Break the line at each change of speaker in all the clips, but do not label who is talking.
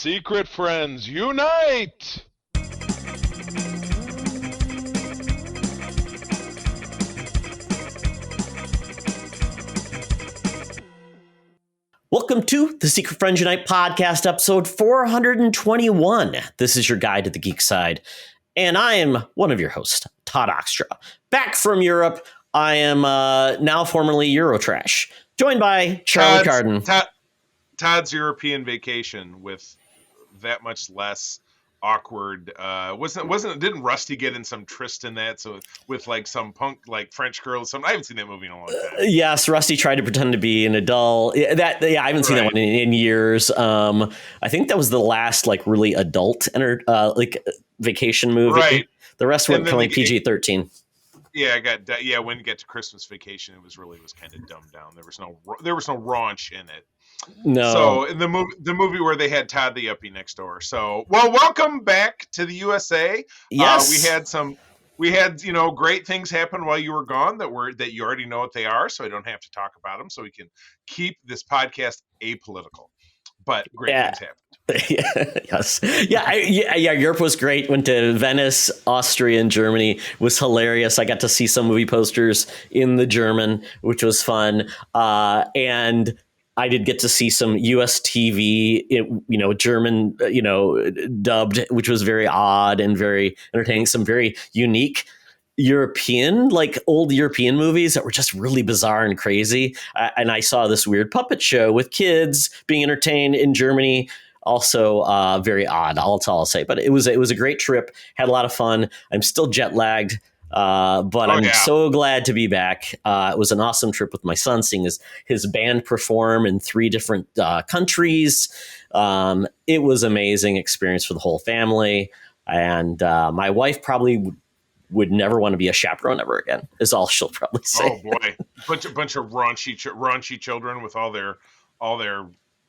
Secret friends, unite!
Welcome to the Secret Friends Unite podcast, episode 421. This is your guide to the geek side, and I am one of your hosts, Todd Oxtra. Back from Europe, I am now formerly Eurotrash, joined by Charlie Carden.
Todd's European vacation with that much less awkward. Didn't Rusty get in some tryst in that? So with like some punk like French girl or something. I haven't seen that movie in a long time.
Yes, Rusty tried to pretend to be an adult. I haven't seen that one in years. I think that was the last like really adult vacation movie.
Right.
The rest were like PG-13.
Yeah, when you get to Christmas Vacation, it was kind of dumbed down. There was no raunch in it.
No.
So in the movie where they had Todd the Uppie next door. So welcome back to the USA.
Yes.
We had great things happen while you were gone that you already know what they are, so I don't have to talk about them. So we can keep this podcast apolitical. But great things happened.
Yes. Yeah. Europe was great. Went to Venice, Austria, and Germany. It was hilarious. I got to see some movie posters in the German, which was fun. And I did get to see some US TV, German, dubbed, which was very odd and very entertaining. Some very unique European, like old European movies that were just really bizarre and crazy. And I saw this weird puppet show with kids being entertained in Germany. Also very odd. That's all I'll say. But it was a great trip. Had a lot of fun. I'm still jet lagged. I'm so glad to be back. It was an awesome trip with my son, seeing his band perform in 3 different countries. It was an amazing experience for the whole family. And my wife probably would never want to be a chaperone ever again, is all she'll probably say.
Oh boy, bunch of raunchy children with all their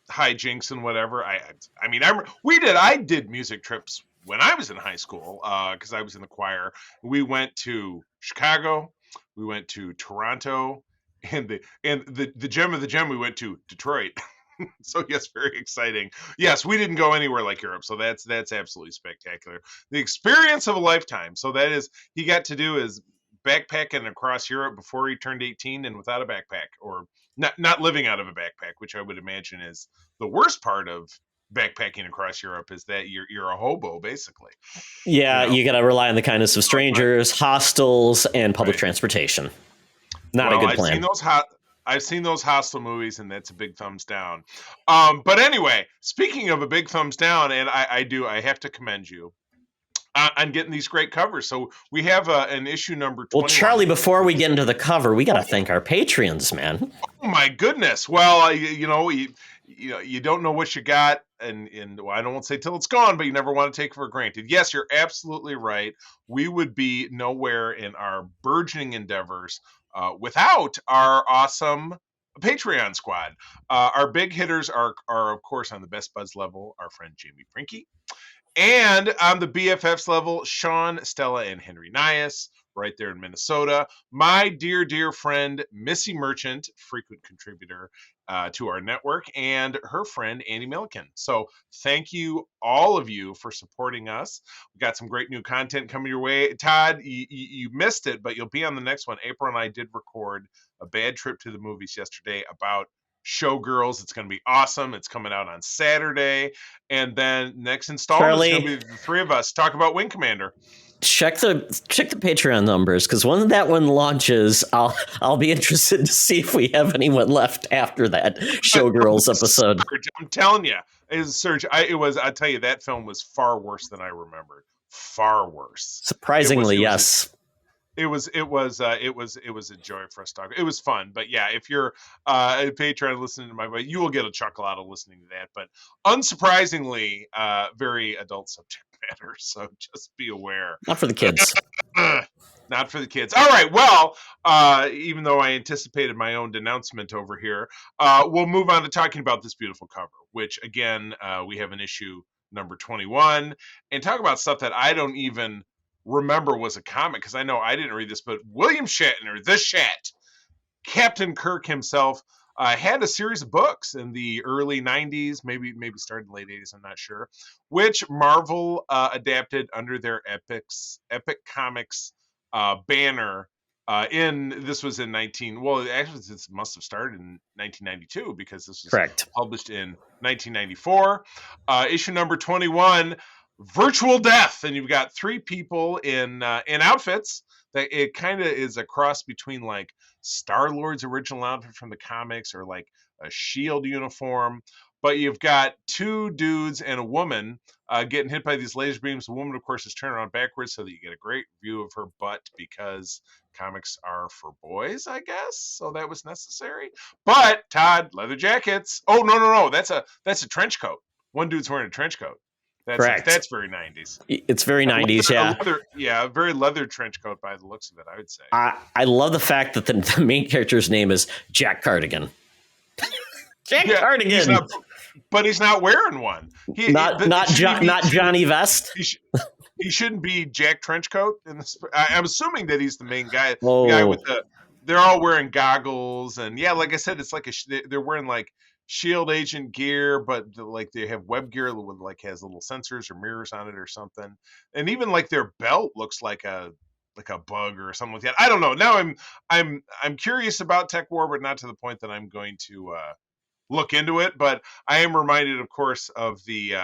hijinks and whatever. I did music trips when I was in high school, because I was in the choir. We went to Chicago, we went to Toronto, and the gem of the gem, we went to Detroit. So yes, very exciting. Yes, we didn't go anywhere like Europe, so that's absolutely spectacular. The experience of a lifetime. So that is, he got to do his backpacking across Europe before he turned 18 and without a backpack, or not living out of a backpack, which I would imagine is the worst part of backpacking across Europe, is that you're a hobo basically.
Yeah, you got to rely on the kindness of strangers, hostels, and public transportation. Not a good plan.
I've seen those hostile movies, and that's a big thumbs down. But anyway, speaking of a big thumbs down, and I have to commend you on getting these great covers. So we have an issue number 21.
Well, Charlie, before we get into the cover, we got to thank our Patreons, man.
Oh my goodness! Well, you don't know what you got, and I don't want to say till it's gone, but you never want to take it for granted. Yes, you're absolutely right. We would be nowhere in our burgeoning endeavors without our awesome Patreon squad. Our big hitters are of course on the Best Buds level, our friend Jamie Prinky, and on the BFFs level, Sean, Stella, and Henry Nias, right there in Minnesota. My dear friend Missy Merchant, frequent contributor to our network, and her friend Annie Milliken. So thank you, all of you, for supporting us. We got some great new content coming your way. Todd, you missed it, but you'll be on the next one. April and I did record a bad trip to the movies yesterday about Showgirls. It's going to be awesome. It's coming out on Saturday, and then next installment is going to be the 3 of us talk about Wing Commander.
Check the Patreon numbers, because when that one launches, I'll be interested to see if we have anyone left after that Showgirls episode.
Serge, I'm telling you, Serge, I tell you, that film was far worse than I remembered. Far worse.
Surprisingly, yes.
It was a joy for us to talk. It was fun, but yeah, if you're a Patreon listening to my voice, you will get a chuckle out of listening to that. But unsurprisingly, very adult subject matter, so just be aware.
Not for the kids.
Not for the kids. All right. Well, even though I anticipated my own denouncement over here, we'll move on to talking about this beautiful cover, which again, we have an issue number 21, and talk about stuff that I don't even remember was a comic, because I know I didn't read this, but William Shatner, the Shat, Captain Kirk himself, had a series of books in the early 90s, maybe started in the late 80s, I'm not sure, which Marvel adapted under their Epic Comics banner. This was in 19. Well, actually, this must have started in 1992 because this was
Correct.
published in 1994. Issue number 21, Virtual Death, and you've got three people in outfits that it kind of is a cross between like Star-Lord's original outfit from the comics or like a Shield uniform. But you've got two dudes and a woman getting hit by these laser beams. The woman, of course, is turned around backwards so that you get a great view of her butt because comics are for boys, I guess. So that was necessary. But Todd, leather jackets. Oh no, that's a trench coat. One dude's wearing a trench coat.
Correct.
That's very 90s.
It's very 90s,
yeah. A very leather trench coat by the looks of it, I would say.
I love the fact that the main character's name is Jack Cardigan. Cardigan.
But he's not wearing one.
Not Johnny Vest.
He shouldn't be Jack Trenchcoat in this. I'm assuming that he's the main guy.
Whoa.
The guy with they're all wearing goggles, and yeah, like I said, it's like they're wearing like Shield agent gear, but like they have Webb gear with like has little sensors or mirrors on it or something, and even like their belt looks like a bug or something like that. I don't know. Now I'm curious about Tech War, but not to the point that I'm going to look into it. But I am reminded, of course, of the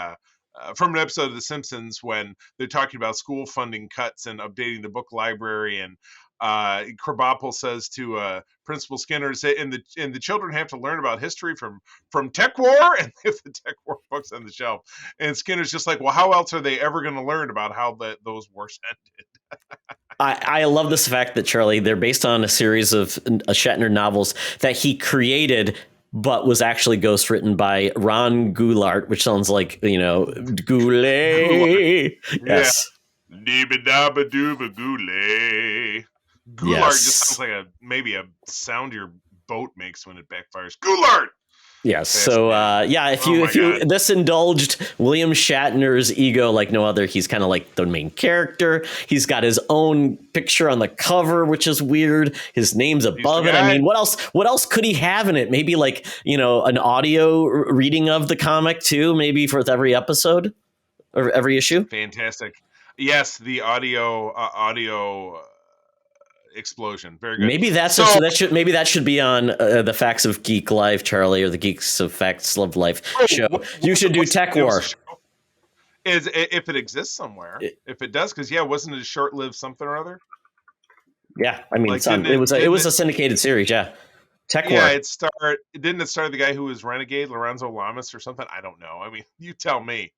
from an episode of The Simpsons when they're talking about school funding cuts and updating the book library, and Krabappel says to Principal Skinner, and the children have to learn about history from Tech War, and they have the Tech War books on the shelf. And Skinner's just like, well, how else are they ever going to learn about how those wars ended?
I love this fact that, Charlie, they're based on a series of Shatner novels that he created, but was actually ghost written by Ron Goulart, which sounds like, Goulet. Yes.
Dooba Goulet. Goulart just sounds like maybe a sound your boat makes when it backfires. Goulart.
Yes. So, if you this indulged William Shatner's ego like no other. He's kind of like the main character. He's got his own picture on the cover, which is weird. His name's above it. I mean, what else could he have in it? Maybe like, an audio reading of the comic too, maybe for every episode or every issue.
Fantastic. Yes. The audio explosion. Very good.
Maybe that should be on the Facts of Geek Live, Charlie, or the Geeks of Facts of Life show. You should do Tech War.
If it exists somewhere, if it does, because wasn't it a short-lived something or other?
Yeah, I mean, it was a syndicated series. Yeah, Tech War.
Yeah, didn't it start the guy who was Renegade, Lorenzo Lamas, or something? I don't know. I mean, you tell me.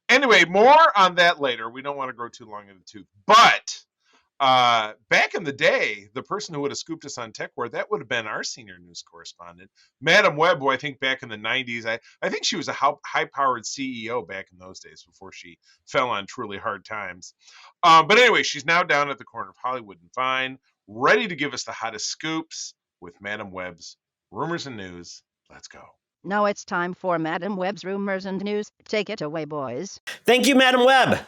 Anyway, more on that later. We don't want to grow too long in the tooth, but. Back in the day, the person who would have scooped us on Tech War, that would have been our senior news correspondent, Madam Webb, who I think back in the 90s, I think she was a high-powered CEO back in those days before she fell on truly hard times. But anyway, she's now down at the corner of Hollywood and Vine, ready to give us the hottest scoops with Madam Webb's Rumors and News. Let's go.
Now it's time for Madam Webb's Rumors and News. Take it away, boys.
Thank you, Madam Webb.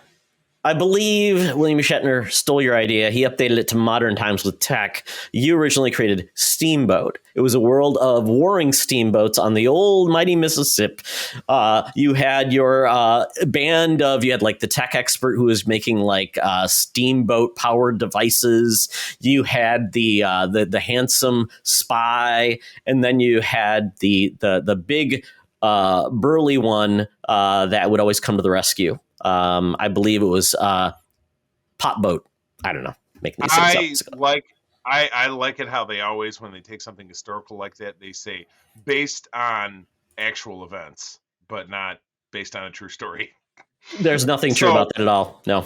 I believe William Shatner stole your idea. He updated it to modern times with tech. You originally created Steamboat. It was a world of warring steamboats on the old mighty Mississippi. You had your band of, you had like the tech expert who was making like steamboat powered devices. You had the handsome spy, and then you had the big burly one that would always come to the rescue. I believe it was Pot Boat. I don't know. Making these things up.
I like it how they always, when they take something historical like that, they say based on actual events, but not based on a true story.
There's nothing true about that at all. No.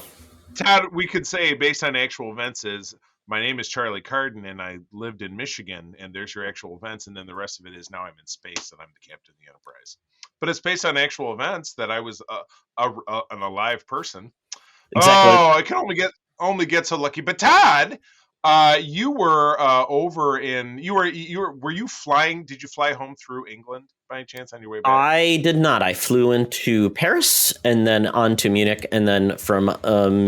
Todd, we could say based on actual events is, my name is Charlie Carden and I lived in Michigan, and there's your actual events, and then the rest of it is now I'm in space and I'm the captain of the Enterprise. But it's based on actual events that I was an alive person. Exactly. Oh, I can only get so lucky. But Todd, you were over in were you flying? Did you fly home through England by any chance on your way back?
I did not. I flew into Paris and then on to Munich, and then from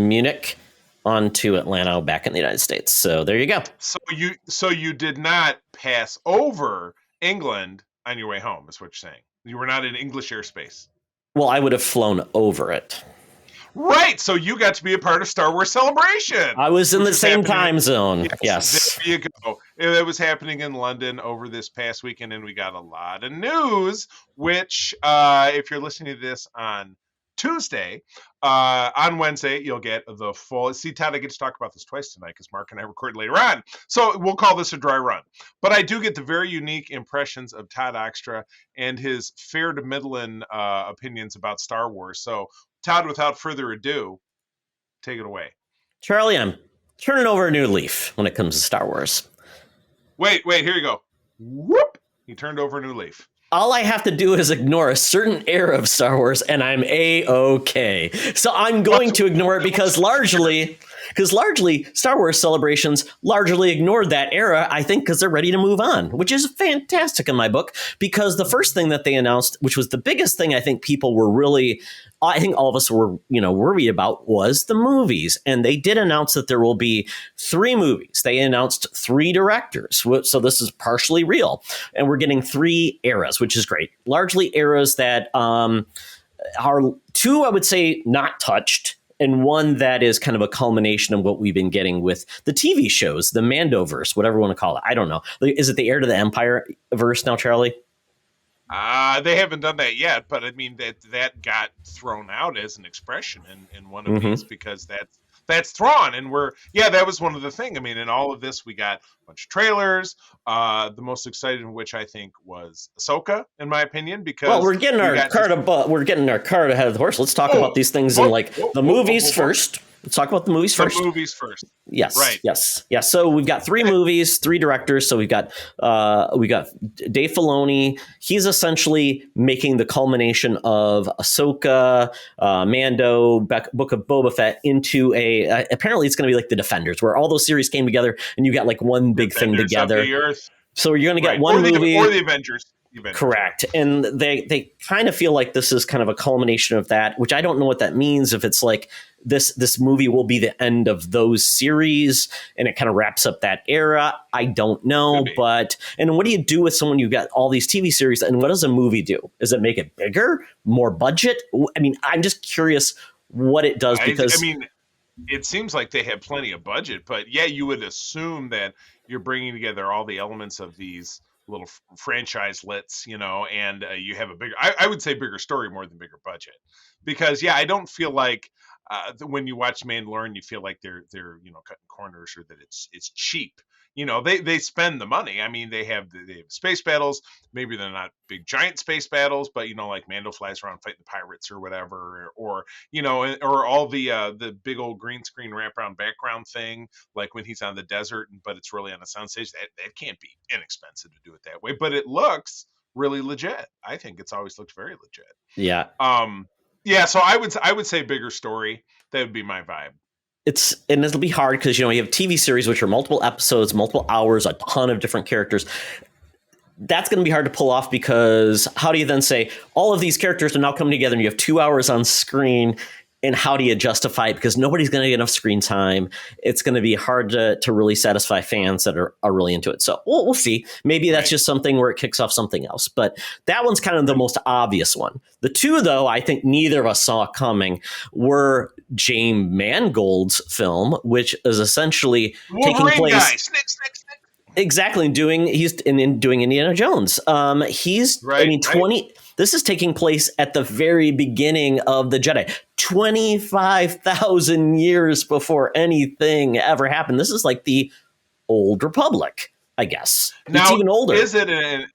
Munich on to Atlanta back in the United States. So there you go.
So you did not pass over England on your way home, is what you're saying. You were not in English airspace.
Well, I would have flown over it.
Right, so you got to be a part of Star Wars Celebration.
I was in the same time zone.
Yes,
Yes.
there you go. It was happening in London over this past weekend, and we got a lot of news, which, if you're listening to this on Tuesday, on Wednesday, you'll get the full. See, Todd, I get to talk about this twice tonight because Mark and I record later on. So we'll call this a dry run. But I do get the very unique impressions of Todd Oxtra and his fair to middling opinions about Star Wars. So, Todd, without further ado, take it away.
Charlie, I'm turning over a new leaf when it comes to Star Wars.
Wait, here you go. Whoop! He turned over a new leaf.
All I have to do is ignore a certain era of Star Wars, and I'm A-OK. So I'm going to ignore it because largely Star Wars Celebrations largely ignored that era, I think, because they're ready to move on, which is fantastic in my book, because the first thing that they announced, which was the biggest thing I think people were really, I think all of us were, worried about, was the movies. And they did announce that there will be 3 movies. They announced 3 directors. So this is partially real. And we're getting 3 eras, which is great. Largely eras that are 2, I would say, not touched, and 1 that is kind of a culmination of what we've been getting with the TV shows, the Mandoverse, whatever you want to call it. I don't know. Is it the Heir to the Empire verse now, Charlie?
They haven't done that yet, but I mean that got thrown out as an expression in one of these because that's Thrawn, and that was one of the things. I mean, in all of this, we got a bunch of trailers. The most excited of which I think was Ahsoka, in my opinion, because
we're getting our cart ahead of the horse. Let's talk about these things in the movies first. Let's talk about the movies first.
The movies first.
Yes.
Right.
Yes. Yes. So we've got 3 movies, 3 directors. So we got Dave Filoni. He's essentially making the culmination of Ahsoka, Mando, Book of Boba Fett into apparently it's going to be like the Defenders, where all those series came together and you got like one big thing together. So you're going to get one movie.
Or the Avengers.
Correct. And they kind of feel like this is kind of a culmination of that, which I don't know what that means. If it's like this movie will be the end of those series and it kind of wraps up that era. I don't know. And what do you do with someone you've got all these TV series, and what does a movie do? Does it make it bigger, more budget? I mean, I'm just curious what it does, because
it seems like they have plenty of budget, but yeah, you would assume that you're bringing together all the elements of these little franchise-lets, and you have a bigger, I would say bigger story more than bigger budget, because I don't feel like when you watch Mandalorian, you feel like they're cutting corners, or that it's cheap. They spend the money. I mean, they have space battles. Maybe they're not big giant space battles, but like Mando flies around fighting the pirates or whatever, or all the big old green screen wraparound background thing, like when he's on the desert, but it's really on a soundstage. That can't be inexpensive to do it that way, but it looks really legit. I think it's always looked very legit.
Yeah.
So I would say bigger story. That would be my vibe.
And it'll be hard because, you have TV series, which are multiple episodes, multiple hours, a ton of different characters. That's going to be hard to pull off, because how do you then say all of these characters are now coming together and you have 2 hours on screen, and how do you justify it? Because nobody's going to get enough screen time. It's going to be hard to really satisfy fans that are really into it. So we'll see. Maybe that's just something where it kicks off something else. But that one's kind of the most obvious one. The 2, though, I think neither of us saw coming, were James Mangold's film, which is essentially taking place.
Guy. Snick.
Exactly, he's doing Indiana Jones. This is taking place at the very beginning of the Jedi, 25,000 years before anything ever happened. This is like the Old Republic, I guess.
Now,
it's even older.
Is it? I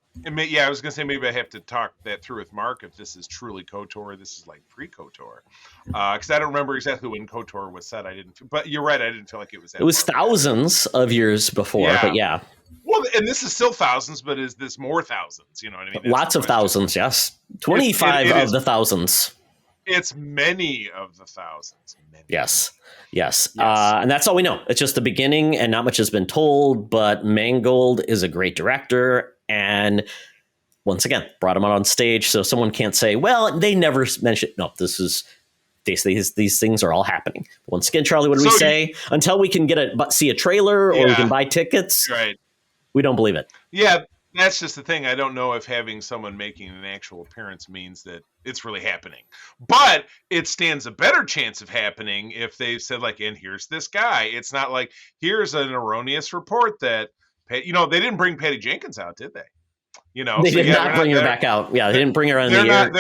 was going to say maybe I have to talk that through with Mark if this is truly KOTOR. This is like pre-KOTOR, because I don't remember exactly when KOTOR was set. But you're right. I didn't feel like it was. It
was thousands of years before, but yeah.
Well, and this is still thousands, but is this more thousands? You know what I mean? That's
lots of thousands, yes. 25 of the thousands.
It's many of the thousands.
Yes. And that's all we know. It's just the beginning, and not much has been told, but Mangold is a great director, and once again, brought him out on stage, so someone can't say, well, they never mentioned. No, these things are all happening. Once again, Charlie, what do we say? Until we can see a trailer or we can buy tickets,
right?
We don't believe it.
Yeah, That's just the thing. I don't know if having someone making an actual appearance means that it's really happening. But it stands a better chance of happening if they've said, like, and here's this guy. It's not like, here's an erroneous report that, they didn't bring Patty Jenkins out, did they?
They did not bring her back out. Yeah, they didn't bring her on the air.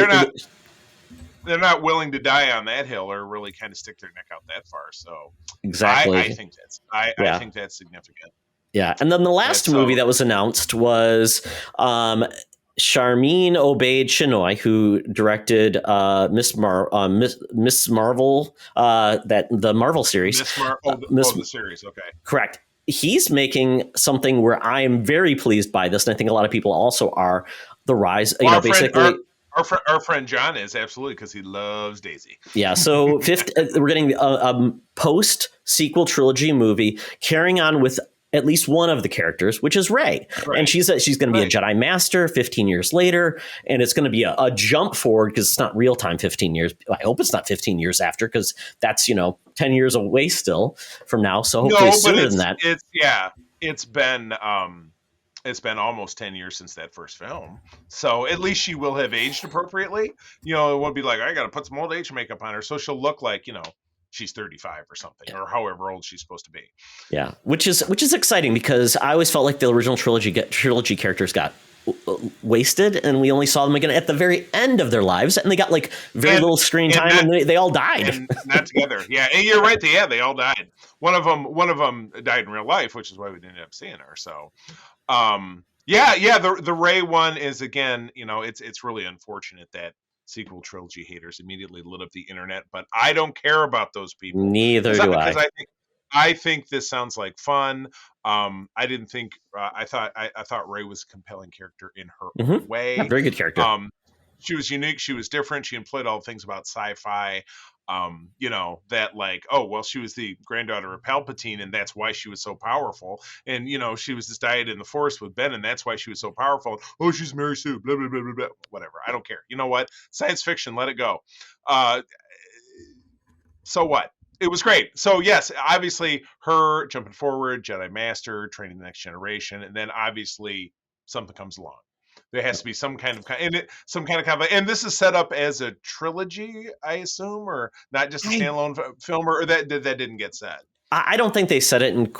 They're not willing to die on that hill or really kind of stick their neck out that far. So
exactly,
I think that's significant.
Yeah, and then the last movie that was announced was Sharmeen Obaid-Chinoy, who directed Miss Marvel, the Marvel series.
The series, okay.
Correct. He's making something where I am very pleased by this, and I think a lot of people also are. The rise, basically.
Our friend John is, absolutely, because he loves Daisy.
Yeah, so we're getting a post-sequel trilogy movie carrying on with at least one of the characters, which is Rey. Right. And she's going to be a Jedi Master 15 years later, and it's going to be a jump forward because it's not real time 15 years. I hope it's not 15 years after, because that's, 10 years away still from now, so hopefully sooner than that.
It's been almost 10 years since that first film. So at least she will have aged appropriately. It won't be like, I got to put some old age makeup on her. So she'll look like, she's 35 or something, or however old she's supposed to be.
Yeah. Which is exciting, because I always felt like the original trilogy characters got wasted, and we only saw them again at the very end of their lives, and they got like very little screen time, and they all died.
And not together. Yeah. And you're right. They all died. One of them died in real life, which is why we didn't end up seeing her. So, the Rey one is, again, it's really unfortunate that sequel trilogy haters immediately lit up the internet, but I don't care about those people.
Neither do I.
Because I think this sounds like fun. I didn't think I thought Rey was a compelling character in her own way.
Yeah, very good character.
She was unique. She was different. She employed all the things about sci-fi. That like, oh, well, she was the granddaughter of Palpatine, and that's why she was so powerful. And, she was this diet in the Force with Ben, and that's why she was so powerful. Oh, she's Mary Sue, blah, blah, blah, blah, blah. Whatever. I don't care. You know what? Science fiction, let it go. So what? It was great. So, yes, obviously her jumping forward, Jedi Master, training the next generation, and then obviously something comes along. There has to be some kind of, and this is set up as a trilogy, I assume, or not just a standalone film, or that didn't get said.
I don't think they said it, and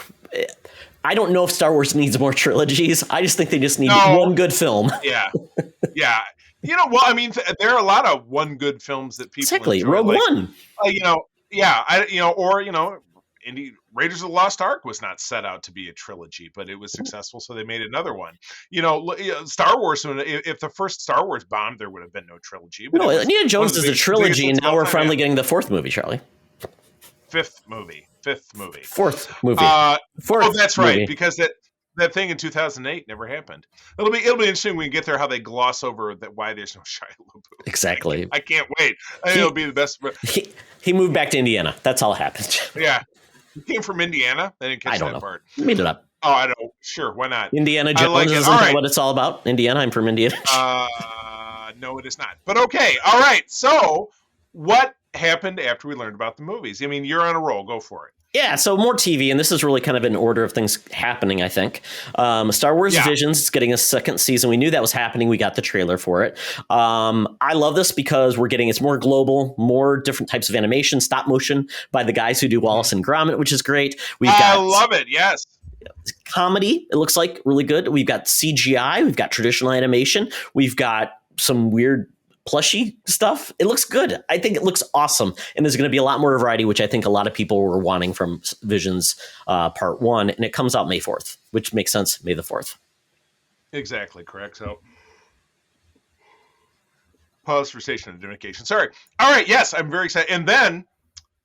I don't know if Star Wars needs more trilogies. I just think they just need one good film.
Yeah. Well, I mean, there are a lot of one good films that people
exactly
enjoy,
Rogue One.
Raiders of the Lost Ark was not set out to be a trilogy, but it was successful, so they made another one. Star Wars, if the first Star Wars bombed, there would have been no trilogy. But
no, Indiana Jones is a trilogy, and now we're finally getting the fourth movie, Charlie.
Fifth movie.
Fourth movie.
Oh, that's right, because that thing in 2008 never happened. It'll be interesting when we get there how they gloss over that why there's no Shia LaBeouf.
Exactly.
I can't wait. I think it'll be the best.
He moved back to Indiana. That's all happened.
Yeah. He came from Indiana. I didn't catch that part.
He made it up.
Oh, I know. Sure, why not?
Indiana Jones isn't what it's all about. Indiana, I'm from Indiana.
No, it is not. But okay. All right. So what happened after we learned about the movies? I mean, you're on a roll. Go for it.
Yeah, so more TV, and this is really kind of in order of things happening, I think. Star Wars Visions is getting a second season. We knew that was happening. We got the trailer for it. I love this because it's more global, more different types of animation, stop motion by the guys who do Wallace and Gromit, which is great.
I love it, yes.
Comedy, it looks like really good. We've got CGI, we've got traditional animation, we've got some weird plushy stuff. It looks good. I think it looks awesome. And there's going to be a lot more variety, which I think a lot of people were wanting from Visions Part 1. And it comes out May 4th, which makes sense. May the 4th.
Exactly. Correct. So pause for station identification. Sorry. All right. Yes, I'm very excited. And then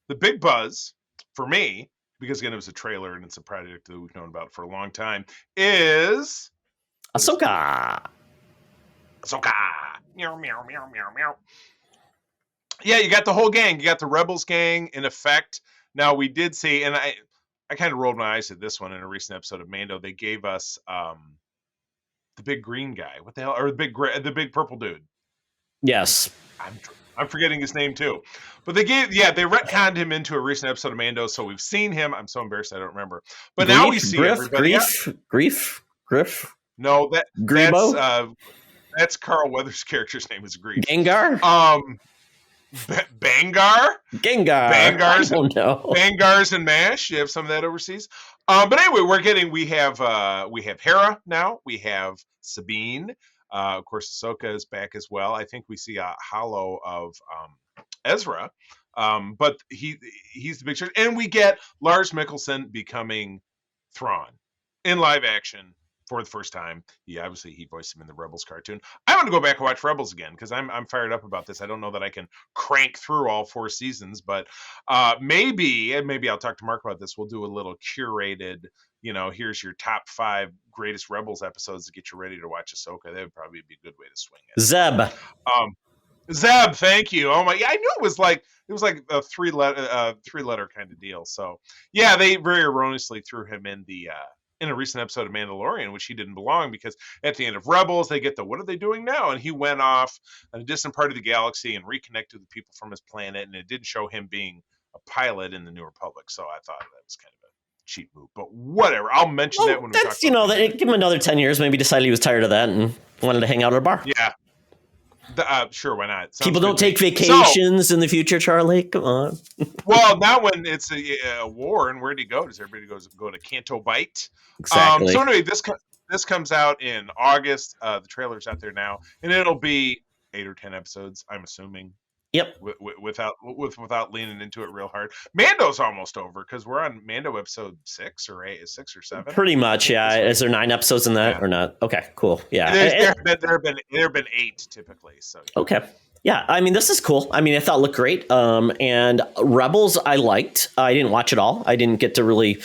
the big buzz for me, because again, it was a trailer and it's a project that we've known about for a long time, is
Ahsoka.
Meow, meow, meow, meow, meow. Yeah, you got the whole gang. You got the Rebels gang in effect. Now, we did see, and I kind of rolled my eyes at this one in a recent episode of Mando. They gave us the big green guy. What the hell? Or the big purple dude.
Yes.
I'm forgetting his name too. But they retconned him into a recent episode of Mando, so we've seen him. I'm so embarrassed I don't remember. But now we see everybody.
Griff.
No,
Grebo?
that's Carl Weathers' character's name is Grief.
Gengar?
Bangar?
Gengar. I
Bangars
don't know.
Bangars and Mash. You have some of that overseas. But anyway, we have Hera now. We have Sabine. Of course, Ahsoka is back as well. I think we see a hollow of Ezra. But he's the big church. And we get Lars Mikkelsen becoming Thrawn in live action for the first time. He voiced him in the Rebels cartoon. I want to go back and watch Rebels again because I'm fired up about this. I don't know that I can crank through all 4 seasons, but maybe I'll talk to Mark about this. We'll do a little curated, here's your top 5 greatest Rebels episodes to get you ready to watch Ahsoka. That would probably be a good way to swing it. Zeb, thank you. Oh my, yeah, I knew it was like a 3-letter kind of deal. So yeah, they very erroneously threw him in a recent episode of Mandalorian, which he didn't belong, because at the end of Rebels, they get what are they doing now? And he went off in a distant part of the galaxy and reconnected with people from his planet, and it didn't show him being a pilot in the New Republic. So I thought that was kind of a cheap move, but whatever. I'll mention that when we talk about
that. Give him another 10 years. Maybe decided he was tired of that and wanted to hang out at a bar.
Yeah. Sure, why not?
People don't take vacations in the future, Charlie. Come on.
Well, now when it's a war, and where do you go? Does everybody go to Canto Bight?
Exactly.
So anyway, this comes out in August. The trailer's out there now, and it'll be 8 or 10 episodes, I'm assuming.
Yep.
Without leaning into it real hard. Mando's almost over because we're on Mando episode 6 or 7.
Pretty much, yeah. Is there 9 episodes in that or not? Okay, cool. Yeah.
There have been 8 typically. So yeah.
Okay. Yeah, I mean, this is cool. I mean, I thought it looked great. And Rebels, I liked. I didn't watch it all. I didn't get to really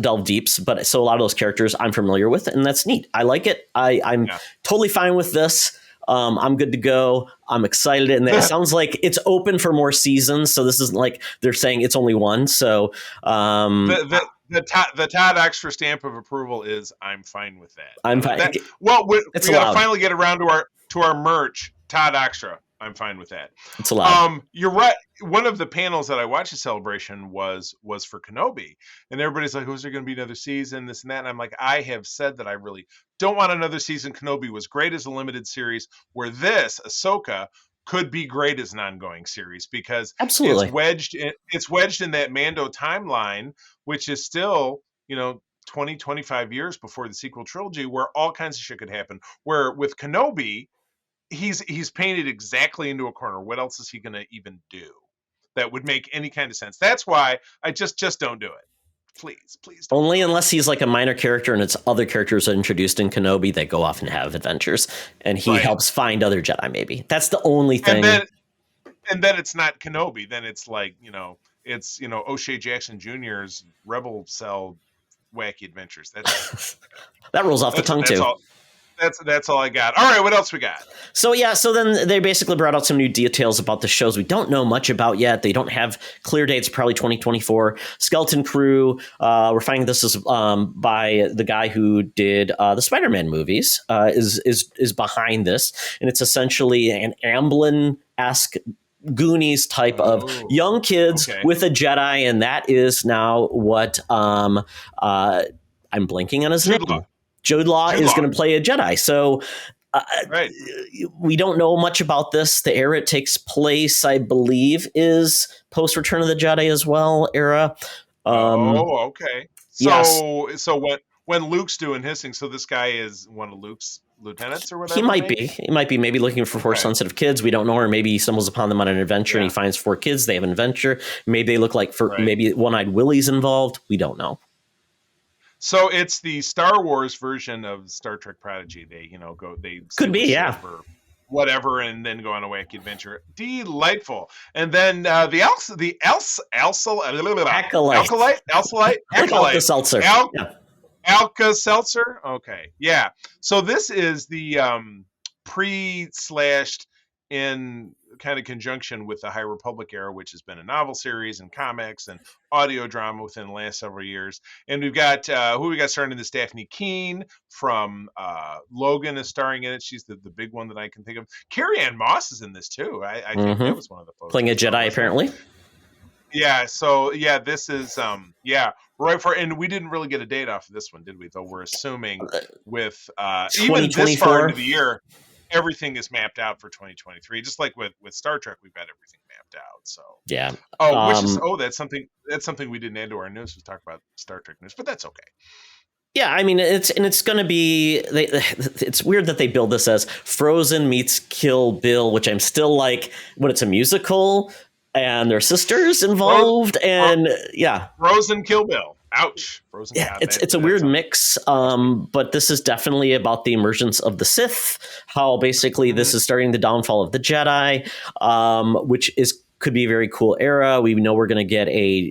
delve deep. But so a lot of those characters I'm familiar with, and that's neat. I like it. I'm totally fine with this. I'm good to go. I'm excited. And it sounds like it's open for more seasons. So this isn't like they're saying it's only one. So
the Todd extra stamp of approval is I'm fine with that.
I'm fine.
We got to finally get around to our merch, Todd Extra. I'm fine with that.
It's allowed.
You're right. One of the panels that I watched the celebration was for Kenobi, and everybody's like, "Who's there going to be another season? This and that." And I'm like, I have said that I really don't want another season. Kenobi was great as a limited series, where this Ahsoka could be great as an ongoing series because
absolutely
it's wedged in that Mando timeline, which is still 20, 25 years before the sequel trilogy, where all kinds of shit could happen. Where with Kenobi, he's painted exactly into a corner. What else is he going to even do that would make any kind of sense? That's why I just don't do it. Please don't.
Only unless he's like a minor character and it's other characters introduced in Kenobi that go off and have adventures, and he helps find other Jedi. Maybe that's the only thing.
And then it's not Kenobi. Then it's like it's O'Shea Jackson Jr.'s Rebel Cell wacky adventures.
That rolls off the tongue too.
That's all I got. All right, what else we got?
So then they basically brought out some new details about the shows we don't know much about yet. They don't have clear dates, probably 2024. Skeleton Crew, we're finding this is by the guy who did the Spider-Man movies, is behind this, and it's essentially an Amblin-esque Goonies type of young kids with a Jedi, and that is now what I'm blanking on his name. Jude Law is going to play a Jedi. So we don't know much about this. The era it takes place, I believe, is post Return of the Jedi as well era.
Okay. So when Luke's doing his thing, so this guy is one of Luke's lieutenants or whatever?
He might be maybe looking for Force-sensitive kids. We don't know. Or maybe he stumbles upon them on an adventure and he finds 4 kids. They have an adventure. Maybe they look like maybe One-Eyed Willie's involved. We don't know.
So it's the Star Wars version of Star Trek Prodigy. They, they
could be,
or whatever, and then go on a wacky adventure. Delightful. And then the
Alka-Seltzer.
Alka-Seltzer. Okay, yeah. So this is the pre/slashed in kind of conjunction with the High Republic era, which has been a novel series and comics and audio drama within the last several years. And we've got who we got starring in this. Daphne Keane from Logan is starring in it. She's the big one that I can think of. Carrie Ann Moss is in this too. I think that was one of the folks
playing a Jedi apparently.
Yeah, so yeah, this is right for, and we didn't really get a date off of this one, did we? Though we're assuming with even this far
2024.
into the year, everything is mapped out for 2023. Just like with Star Trek, we've got everything mapped out. So
Yeah.
that's something we didn't add to our news, was talk about Star Trek news, but that's okay.
Yeah, I mean, it's going to be. It's weird that they build this as Frozen meets Kill Bill, which I'm still like, when it's a musical and their sisters involved, and yeah,
Frozen Kill Bill. Ouch. Frozen.
yeah,
God,
it's a weird mix. But this is definitely about the emergence of the Sith. How basically this is starting the downfall of the Jedi, which could be a very cool era. We know we're going to get a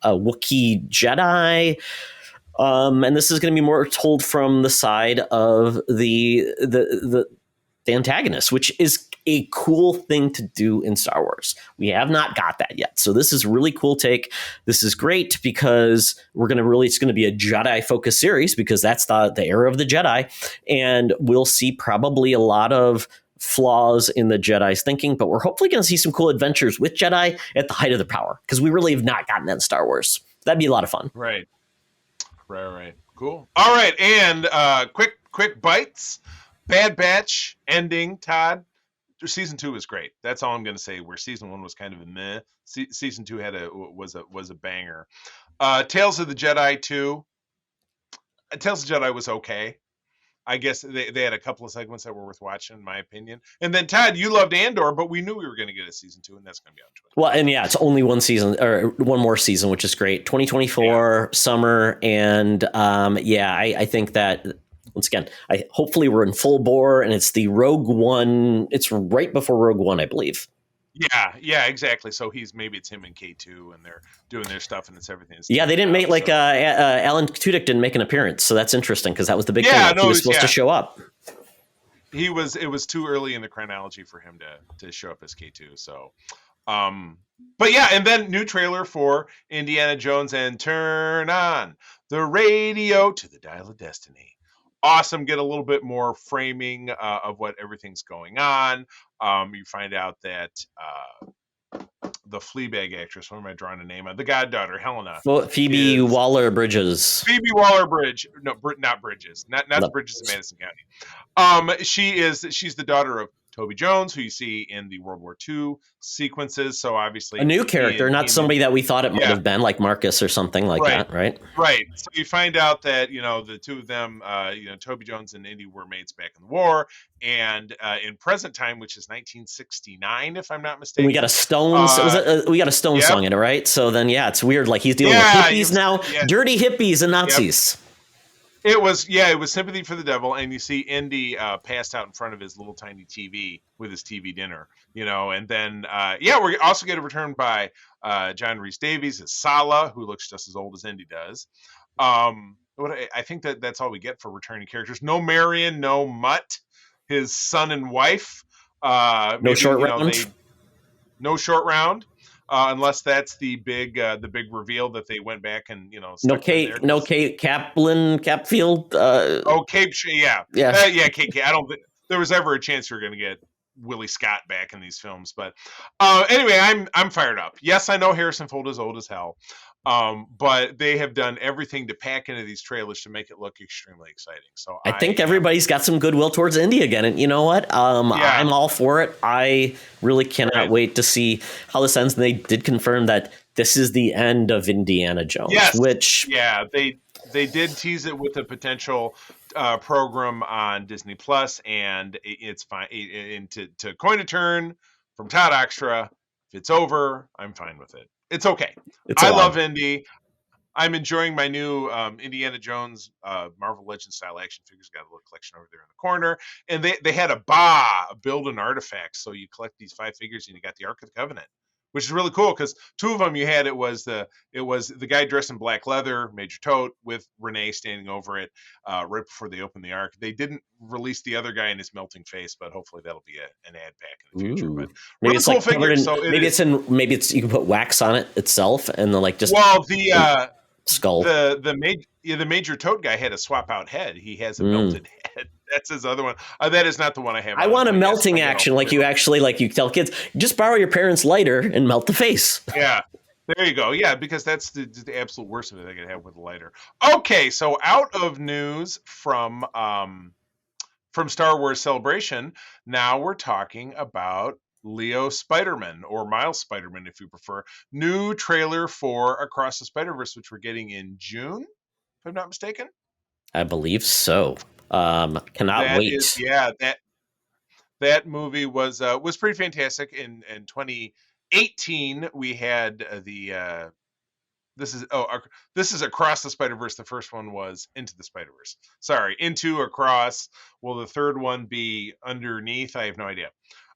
Wookiee Jedi. And this is going to be more told from the side of the antagonist, which is a cool thing to do in Star Wars. We have not got that yet. So this is really cool take. This is great because it's going to be a Jedi focused series, because that's the era of the Jedi. And we'll see probably a lot of flaws in the Jedi's thinking, but we're hopefully going to see some cool adventures with Jedi at the height of their power, because we really have not gotten that in Star Wars. That'd be a lot of fun.
Right. Cool. All right, and quick bites. Bad Batch ending, Todd. Season 2 was great. That's all I'm going to say. Where season 1 was kind of a meh, season 2 was a banger. Tales of the Jedi 2. Tales of the Jedi was okay. I guess they had a couple of segments that were worth watching, in my opinion. And then, Todd, you loved Andor, but we knew we were going to get a season 2, and that's going to be on Twitter.
Well, and yeah, it's only one season, or one more season, which is great. 2024 summer, and I think that, once again, hopefully we're in full bore, and it's the Rogue One. It's right before Rogue One, I believe.
Yeah, exactly. So maybe it's him and K2, and they're doing their stuff, and it's everything.
Yeah, they didn't make Alan Tudyk didn't make an appearance, so that's interesting, because that was the big thing. Like, he was supposed to show up.
It was too early in the chronology for him to show up as K2. So, but yeah, and then new trailer for Indiana Jones and Turn On the Radio to the Dial of Destiny. Awesome. Get a little bit more framing of what everything's going on. You find out that the Fleabag actress, what am I drawing a name on? The goddaughter, Helena.
Phoebe Waller-Bridges.
Phoebe Waller-Bridge. No, not Bridges. Not the Bridges in Madison County. She's the daughter of Toby Jones, who you see in the World War II sequences. So obviously
a new character, not somebody that we thought it might have been, like Marcus or something like that, right?
Right. So you find out that, the two of them, Toby Jones and Indy were mates back in the war. And in present time, which is 1969, if I'm not mistaken.
We got a Stones. We got a Stones song in it, right? So then, it's weird. Like, he's dealing with hippies now, dirty hippies and Nazis.
Yep. It was Sympathy for the Devil, and you see Indy passed out in front of his little tiny TV with his TV dinner, and then we're also get a return by John Rhys Davies as Sala, who looks just as old as Indy does. I think that's all we get for returning characters. No Marion, no Mutt, his son and wife.
No short round.
No short round. Unless that's the big reveal that they went back and
no Kate Capfield.
Kate. I don't think there was ever a chance we were going to get Willie Scott back in these films, but anyway, I'm fired up. Yes, I know Harrison Ford is old as hell, but they have done everything to pack into these trailers to make it look extremely exciting. So
I think everybody's got some goodwill towards Indy again, and you know what? I'm all for it. I really cannot wait to see how this ends. And they did confirm that this is the end of Indiana Jones.
Yes.
Which
they did tease it with a potential program on Disney Plus, and it's fine. And to coin a term from Todd Oxtra, if it's over, I'm fine with it. It's okay. I love Indy. I'm enjoying my new Indiana Jones Marvel Legends style action figures. Got a little collection over there in the corner, and they had a build an artifact, so you collect these 5 figures, and you got the Ark of the Covenant, which is really cool because 2 of them you had. It was the guy dressed in black leather, Major Tote, with Renee standing over it right before they opened the Ark. They didn't release the other guy in his melting face, but hopefully that'll be an ad back in the future. But
maybe
it's cool figure.
Maybe it's you can put wax on it itself and then just skull.
The Major Tote guy had a swap out head. He has a melted head. That's his other one. That is not the one I have.
I want a melting action, like you actually, like you tell kids, just borrow your parents' lighter and melt the face.
Yeah. There you go. Yeah, because that's the absolute worst of it they could have with a lighter. Okay, so out of news from Star Wars Celebration, now we're talking about Leo Spider-Man, or Miles Spider-Man if you prefer. New trailer for Across the Spider-Verse, which we're getting in June, if I'm not mistaken.
I believe so. Cannot wait.
That movie was pretty fantastic. In 2018, we had this is Across the Spider-Verse. The first one was Into the Spider-Verse. Sorry, Into, Across. Will the third one be Underneath? I have no idea.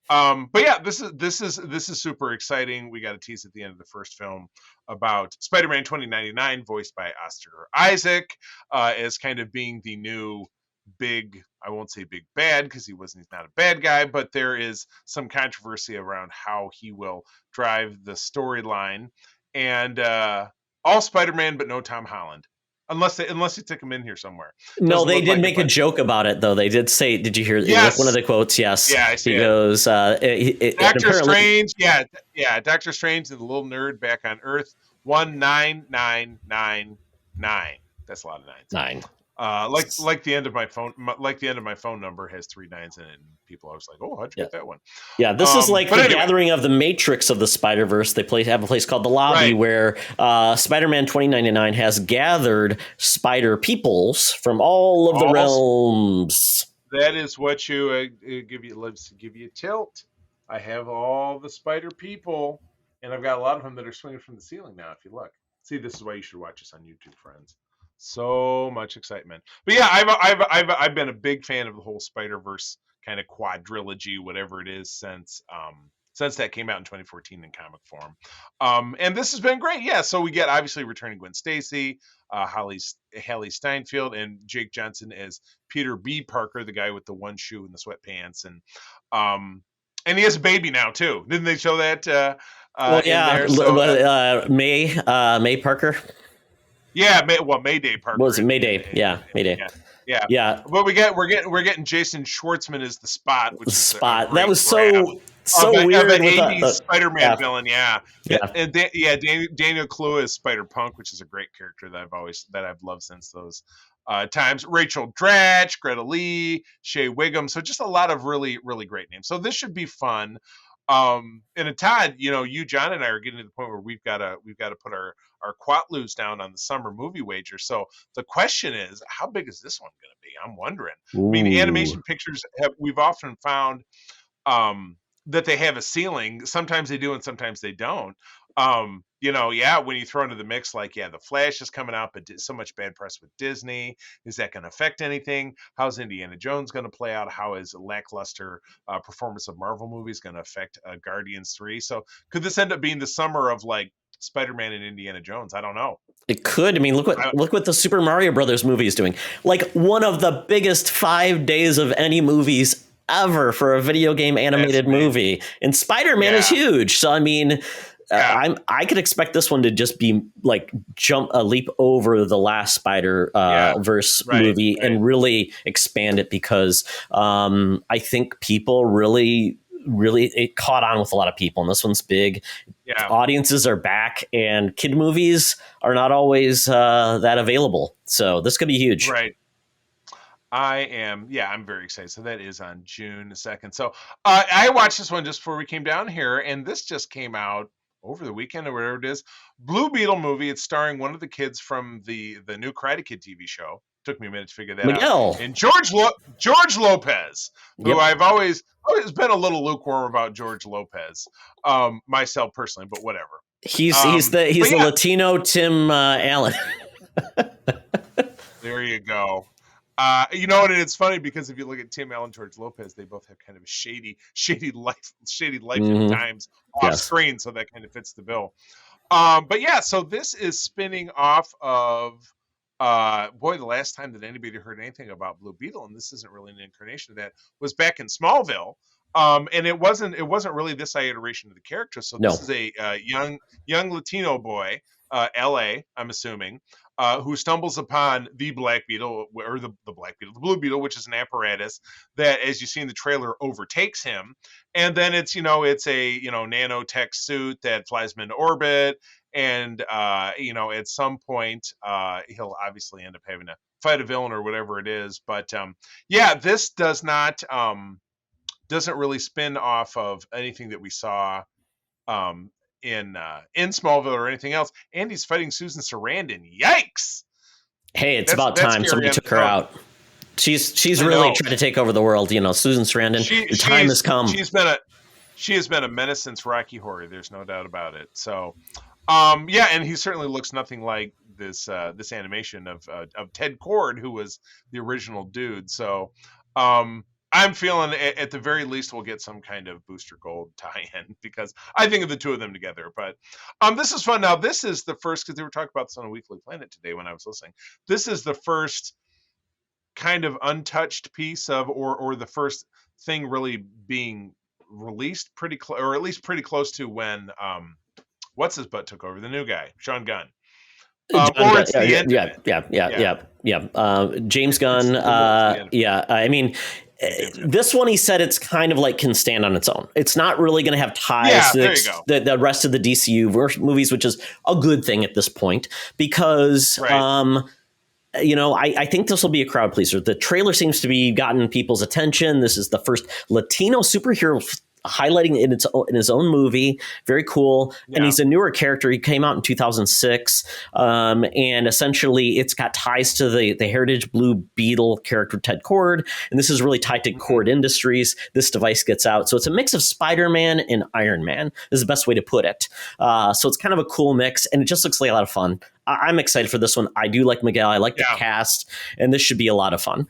But yeah, this is super exciting. We got a tease at the end of the first film about Spider-Man 2099, voiced by Oscar Isaac, as kind of being the new big, I won't say big bad because he's not a bad guy, but there is some controversy around how he will drive the storyline. And all Spider-Man, but no Tom Holland. Unless you took him in here somewhere.
No, they did make a joke about it, though. They did say, did you hear one of the quotes? Yes.
Yeah, I see
he goes,
Doctor Strange, yeah, Doctor Strange and the little nerd back on Earth, 19999. That's a lot of nines.
9.
Like the end of my phone, number has 3 nines in it, and people are always like, "Oh, how'd you get that one?"
Yeah, this is like the gathering of the Matrix of the Spider-Verse. They have a place called the Lobby, where Spider-Man 2099 has gathered spider peoples from all of the realms.
That is what you give you a tilt. I have all the spider people, and I've got a lot of them that are swinging from the ceiling now. If you look, see, this is why you should watch us on YouTube, friends. So much excitement. But yeah, I've been a big fan of the whole Spider-Verse kind of quadrilogy, whatever it is, since that came out in 2014 in comic form. And this has been great. Yeah, so we get obviously returning Gwen Stacy, Hallie Steinfeld, and Jake Johnson as Peter B. Parker, the guy with the one shoe and the sweatpants, and he has a baby now too. Didn't they show that?
May Parker.
Yeah, Mayday Parker.
Was it Mayday? Yeah, Mayday.
Yeah. But we're getting Jason Schwartzman as the Spot, which is
Spot. That was so weird.
Of an 80s Spider-Man villain, yeah. And Daniel Kaluuya is Spider-Punk, which is a great character that I've loved since those times. Rachel Dratch, Greta Lee, Shea Wiggum. So just a lot of really, really great names. So this should be fun. And Todd, you, John, and I are getting to the point where we've got to put our quatloos down on the summer movie wager. So the question is, how big is this one going to be? I'm wondering.
Ooh.
I mean, animation pictures we've often found that they have a ceiling. Sometimes they do, and sometimes they don't. When you throw into the mix, the Flash is coming out, but so much bad press with Disney. Is that going to affect anything? How's Indiana Jones going to play out? How is a lackluster performance of Marvel movies going to affect Guardians 3? So could this end up being the summer of Spider-Man and Indiana Jones? I don't know.
It could. I mean, look what the Super Mario Brothers movie is doing. Like one of the biggest 5 days of any movies ever for a video game animated movie. And Spider-Man is huge. So I mean, I could expect this one to just be a leap over the last Spider verse movie and really expand it, because I think people really it caught on with a lot of people, and this one's big. Audiences are back, and kid movies are not always that available, so this could be huge.
I'm very excited. So that is on June 2nd. So I watched this one just before we came down here, and this just came out over the weekend or whatever it is. Blue Beetle movie. It's starring one of the kids from the new Karate Kid TV show. Took me a minute to figure that out. And George Lopez, who I've always been a little lukewarm about George Lopez, myself personally, but whatever.
He's the Latino Tim Allen.
There you go. And it's funny because if you look at Tim Allen, George Lopez, they both have kind of a shady life at times off screen, so that kind of fits the bill. So this is spinning off of the last time that anybody heard anything about Blue Beetle, and this isn't really an incarnation of that, was back in Smallville. And it wasn't really this iteration of the character. So this is a young Latino boy, LA, I'm assuming, who stumbles upon the Black Beetle, or the Black Beetle, the Blue Beetle, which is an apparatus that, as you see in the trailer, overtakes him. And then it's a nanotech suit that flies him into orbit. And at some point, he'll obviously end up having to fight a villain or whatever it is. But this does not doesn't really spin off of anything that we saw in Smallville or anything else. And he's fighting Susan Sarandon. Yikes!
Hey, it's about time somebody took her out. She's really trying to take over the world. Susan Sarandon. The time has come.
She has been a menace since Rocky Horror. There's no doubt about it. So, and he certainly looks nothing like this animation of Ted Kord, who was the original dude. So, I'm feeling at the very least we'll get some kind of Booster Gold tie-in, because I think of the two of them together. But this is fun. Now, this is the first, because they were talking about this on a Weekly Planet today when I was listening. This is the first kind of untouched piece of, or the first thing really being released or at least pretty close to when what's his butt took over, the new guy, Sean Gunn.
James Gunn. I mean, this one, he said it's kind of like can stand on its own. It's not really going to have ties to the rest of the DCU movies, which is a good thing at this point, because I think this will be a crowd pleaser. The trailer seems to be gotten people's attention. This is the first Latino superhero highlighting in his own movie. Very cool. Yeah. And he's a newer character. He came out in 2006. And essentially it's got ties to the Heritage Blue Beetle character, Ted Kord. And this is really tied to Kord Industries. This device gets out. So it's a mix of Spider-Man and Iron Man is the best way to put it. So it's kind of a cool mix, and it just looks like a lot of fun. I'm excited for this one. I do like Miguel. I like the cast, and this should be a lot of fun.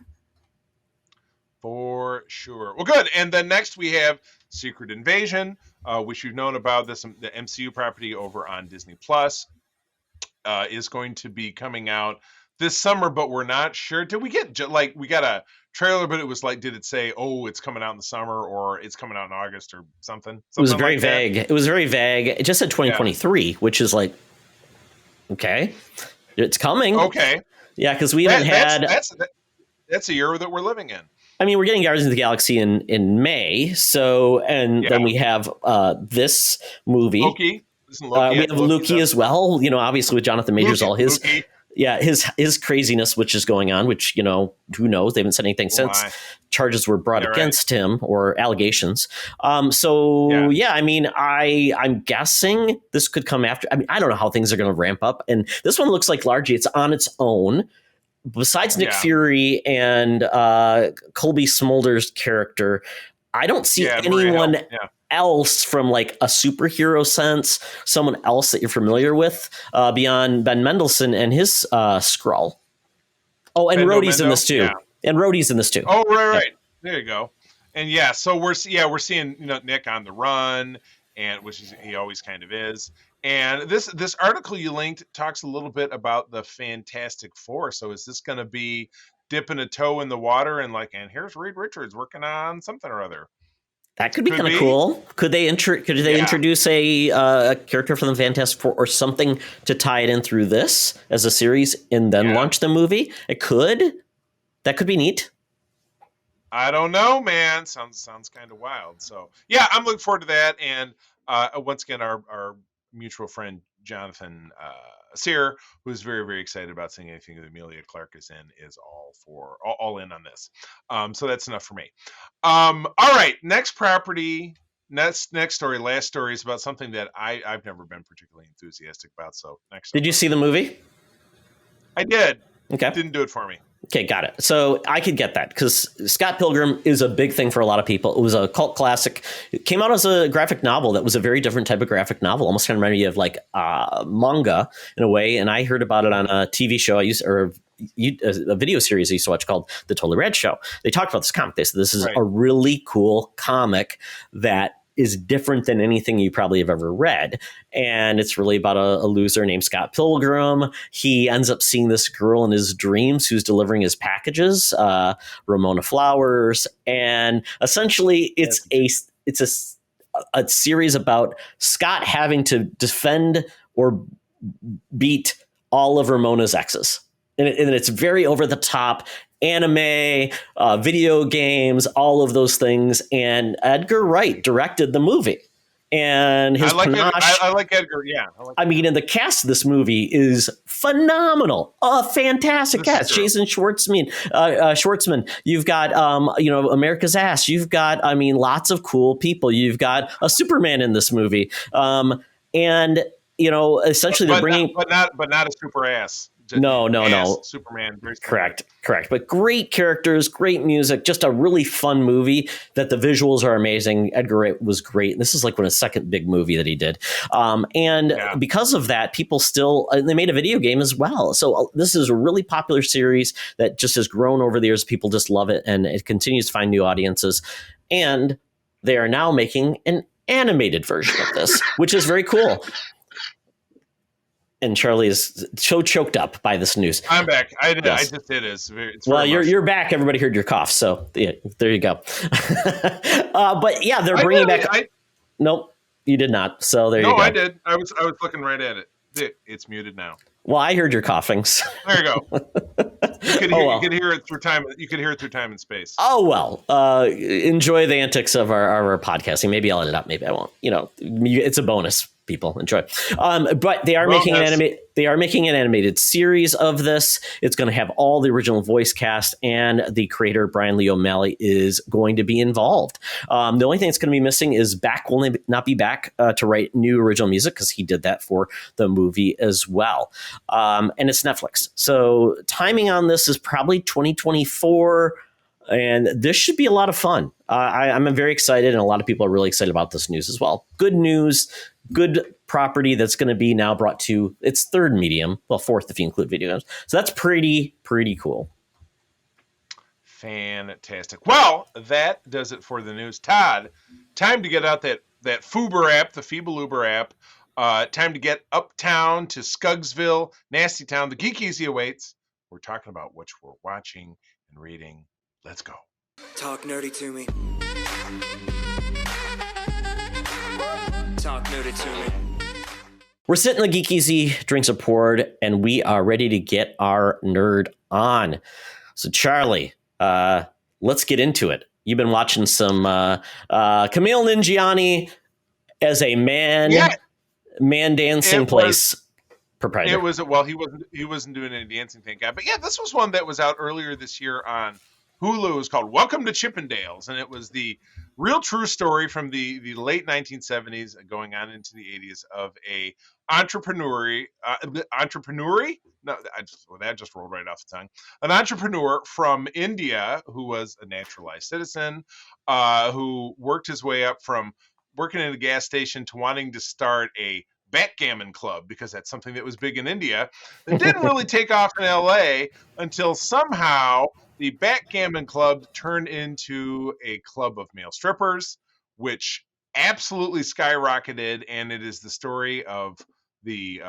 For sure. Well, good. And then next we have Secret Invasion, which you've known about. The MCU property over on Disney Plus is going to be coming out this summer, but we're not sure. Did we get we got a trailer, but it was like, did it say, oh, it's coming out in the summer, or it's coming out in August or something?
It was very vague. It was very vague. It just said 2023, which is like, okay, it's coming.
Okay.
Yeah, because we haven't had.
That's a year that we're living in.
I mean, we're getting Guardians of the Galaxy in May, so then we have this movie.
Loki.
We have Loki as well. Obviously with Jonathan Majors, all his his craziness, which is going on. Which who knows? They haven't said anything since charges were brought against him, or allegations. I mean, I'm guessing this could come after. I mean, I don't know how things are going to ramp up, and this one looks like largely it's on its own. Besides Nick Fury and Colby Smolder's character, I don't see anyone else from like a superhero sense, someone else that you're familiar with beyond Ben Mendelsohn and his Skrull. Oh, and Rhodey's in this too. Yeah. And Rhodey's in this too.
Oh, right. There you go. And so we're seeing Nick on the run, and which is, he always kind of is. And this article you linked talks a little bit about the Fantastic Four. So is this going to be dipping a toe in the water and here's Reed Richards working on something or other?
That could be kind of cool. Could they introduce a character from the Fantastic Four or something to tie it in through this as a series and then launch the movie? It could. That could be neat.
I don't know, man. Sounds kind of wild. So I'm looking forward to that. And once again, our mutual friend Jonathan Sear, who's very, very excited about seeing anything that Emilia Clarke is in, is all in on this. So that's enough for me. All right, next property, next story, last story is about something that I've never been particularly enthusiastic about. So next.
Did you see the movie?
I did.
Okay.
Didn't do it for me.
Okay, got it. So I could get that because Scott Pilgrim is a big thing for a lot of people. It was a cult classic. It came out as a graphic novel that was a very different type of graphic novel, almost kind of reminded me of like manga in a way. And I heard about it on a TV show a video series I used to watch called The Totally Rad Show. They talked about this comic. They said this is a really cool comic that is different than anything you probably have ever read. And it's really about a loser named Scott Pilgrim. He ends up seeing this girl in his dreams who's delivering his packages, Ramona Flowers. And essentially it's a series about Scott having to defend or beat all of Ramona's exes. And it's very over the top anime, video games, all of those things. And Edgar Wright directed the movie. And his panache.
I like Edgar. Yeah.
I mean, and the cast of this movie is phenomenal. A fantastic cast. Jason Schwartzman. Schwartzman. You've got, America's Ass. You've got, lots of cool people. You've got a Superman in this movie. And essentially they're bringing,
but not a super ass.
No.
Superman.
Correct. But great characters, great music, just a really fun movie that the visuals are amazing. Edgar Wright was great. This is like his second big movie that he did. Because of that, people still, they made a video game as well. So this is a really popular series that just has grown over the years. People just love it, and it continues to find new audiences. And they are now making an animated version of this, which is very cool. And Charlie is so choked up by this news.
I'm back. I just did it. It's
you're back. Everybody heard your cough, so yeah, there you go. But yeah, they're bringing back. Nope, you did not. So there you go.
No, I did. I was looking right at it. It's muted now.
Well, I heard your coughing. So.
There you go. You could hear it through time. You could hear it through time and space.
Oh well. Enjoy the antics of our podcasting. Maybe I'll edit it up. Maybe I won't. It's a bonus. People enjoy. But they are making an animated series of this. It's going to have all the original voice cast, and the creator Brian Lee O'Malley is going to be involved. The only thing that's going to be missing is Beck will not be back to write new original music, because he did that for the movie as well. And it's Netflix, so timing on this is probably 2024. And this should be a lot of fun. I'm very excited, and a lot of people are really excited about this news as well. Good news, good property that's going to be now brought to its third medium, well, fourth if you include video games. So that's pretty cool.
Fantastic. Well, that does it for the news. Todd, time to get out that Fuber app, the Feeble Uber app. Time to get uptown to Scuggsville, Nasty Town. The Geek Easy awaits. We're talking about what we're watching and reading. Let's go.
Talk nerdy to me. Talk nerdy to me.
We're sitting in the Geek Easy, drinks are poured, and we are ready to get our nerd on. So, Charlie, let's get into it. You've been watching some Camille Ningiani as a man dancing place proprietor.
It was he wasn't doing any dancing, thank God. But yeah, this was one that was out earlier this year on Hulu. It was called Welcome to Chippendales, and it was the real true story from the late 1970s going on into the 80s of a entrepreneur. No, that just rolled right off the tongue. An entrepreneur from India who was a naturalized citizen, who worked his way up from working in a gas station to wanting to start a backgammon club, because that's something that was big in India. It didn't really take off in LA until somehow the backgammon club turned into a club of male strippers, which absolutely skyrocketed. And it is the story of the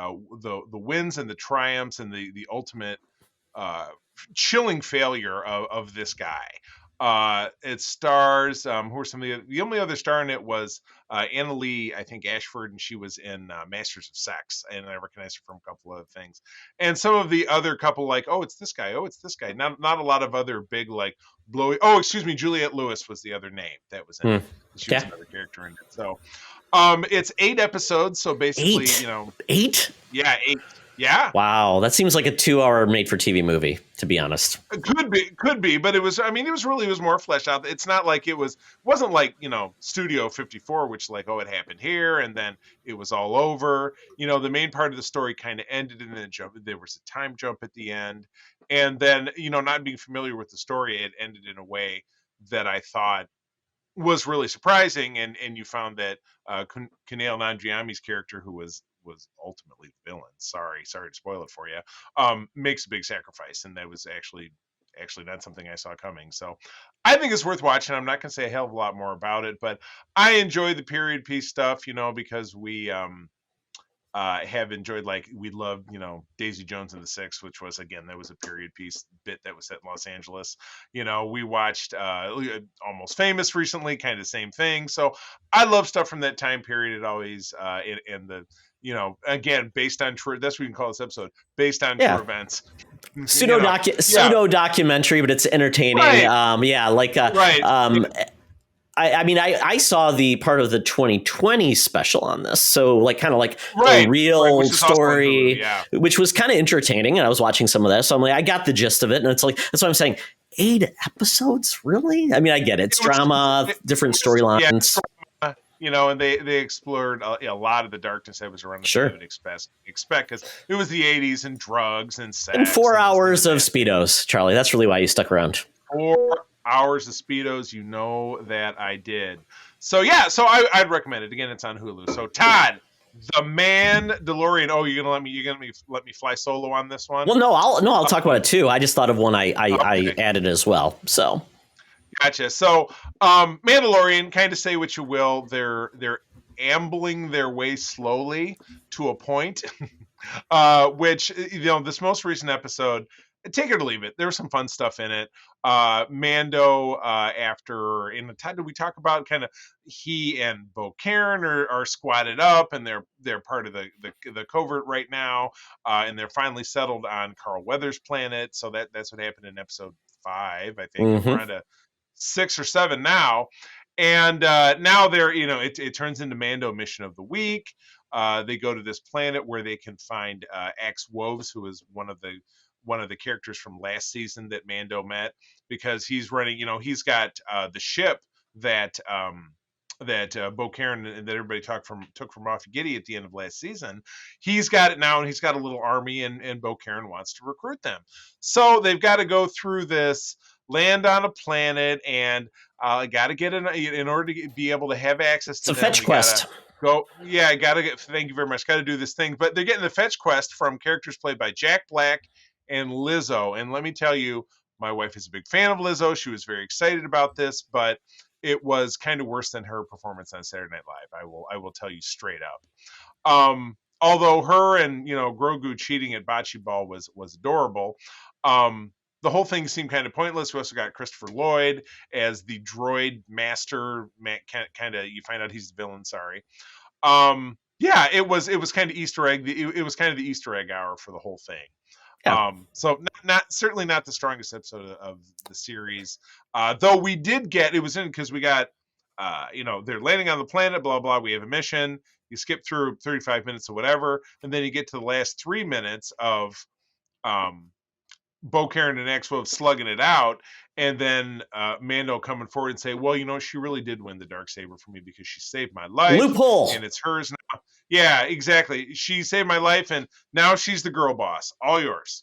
wins and the triumphs and the ultimate chilling failure of this guy. It stars who are some of the only other star in it was Anna Lee, I think, Ashford, and she was in Masters of Sex, and I recognized her from a couple of things. And some of the other couple, like, it's this guy. Not a lot of other big, like, blowy. Oh, excuse me, Juliette Lewis was the other name that was in it. She was another character in it. So it's 8 episodes, so basically,
8?
Yeah, 8. Yeah.
Wow, that seems like a 2-hour made-for-TV movie, to be honest.
It could be, but it was more fleshed out. It's not like wasn't like, Studio 54, which like, it happened here and then it was all over. The main part of the story kind of ended and then there was a time jump at the end. And then, not being familiar with the story, it ended in a way that I thought was really surprising. And you found that Kumail Nanjiani's character, who was ultimately the villain. Sorry to spoil it for you. Makes a big sacrifice, and that was actually not something I saw coming. So I think it's worth watching. I'm not going to say a hell of a lot more about it, but I enjoy the period piece stuff, because we have enjoyed, like, we love, Daisy Jones and the Six, which was, again, that was a period piece bit that was set in Los Angeles. We watched Almost Famous recently, kind of same thing. So I love stuff from that time period. It always and again, based on true. That's what we can call this episode, based on
Yeah.
true events.
Pseudo documentary, but it's entertaining.
Right. Right.
I mean, I saw the part of the 2020 special on this, so kind of
Right,
the real
which is also on
story,
Hulu, yeah.
which was kind of entertaining, and I was watching some of that, so I'm like, I got the gist of it, and it's like, that's what I'm saying. 8 episodes, really? I mean, I get it. It's drama, different storylines.
And they explored a lot of the darkness that was around the you would expect because it was the 80s and drugs and sex.
And 4 hours of Speedos, Charlie. That's really why you stuck around.
4 hours of Speedos, you know that I did. So I'd recommend it. Again, it's on Hulu. So Todd, the Mandalorian. Oh, you're gonna let me fly solo on this one?
Well, I'll talk about it too. I just thought of one I added as well. So
gotcha. So Mandalorian, kind of say what you will, they're ambling their way slowly to a point. Which this most recent episode, take it or leave it. There was some fun stuff in it. Mando, after in the time did we talk about kind of he and Bo Karen are squatted up and they're part of the covert right now, and they're finally settled on Carl Weathers' planet. So that's what happened in episode 5, I think. We're on to 6 or 7 now. And now they're, it turns into Mando mission of the week. They go to this planet where they can find Axe Woves, who is one of the characters from last season that Mando met, because he's running, he's got the ship that Bo Karen and that everybody took from Moff Gideon at the end of last season. He's got it now, and he's got a little army, and Bo Karen wants to recruit them. So they've got to go through this, land on a planet, and got to get in order to be able to have access to
it's a fetch quest.
Thank you very much. Got to do this thing, but they're getting the fetch quest from characters played by Jack Black and Lizzo. And let me tell you, my wife is a big fan of Lizzo. She was very excited about this, but it was kind of worse than her performance on Saturday Night Live. I will tell you straight up. Although her and Grogu cheating at bocce ball was adorable. The whole thing seemed kind of pointless. We also got Christopher Lloyd as the droid master. Kind of, you find out he's the villain. Sorry. It was kind of Easter egg. It was kind of the Easter egg hour for the whole thing.
Yeah.
So certainly not the strongest episode of the series. Though we did get, it was in because we got, they're landing on the planet, blah, blah. We have a mission. You skip through 35 minutes or whatever. And then you get to the last 3 minutes of, Bo Karen and Axwell slugging it out, and then Mando coming forward and say, well, she really did win the Darksaber for me because she saved my life.
Loophole.
And it's hers now. Yeah, exactly. She saved my life, and now she's the girl boss. All yours.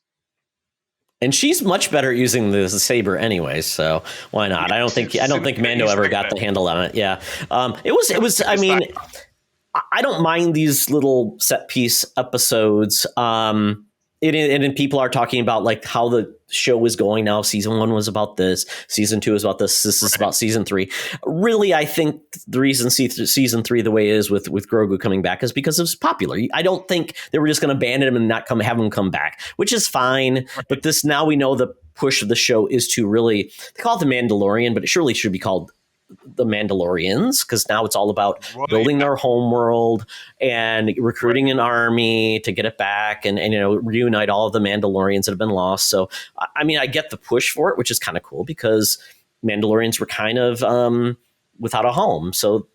And she's much better at using the saber anyway, so why not? I don't think Mando ever got the handle on it. Yeah. It was I mean, I don't mind these little set piece episodes. And people are talking about how the show is going now. Season 1 was about this. Season 2 is about this. This is about season 3. Really, I think the reason season 3 the way it is with Grogu coming back is because it's popular. I don't think they were just going to abandon him and not have him come back, which is fine. Right. But now we know the push of the show is to really, they call it the Mandalorian, but it surely should be called the Mandalorians, because now it's all about building their home world and recruiting an army to get it back and reunite all of the Mandalorians that have been lost. So I mean, I get the push for it, which is kind of cool because Mandalorians were kind of without a home. So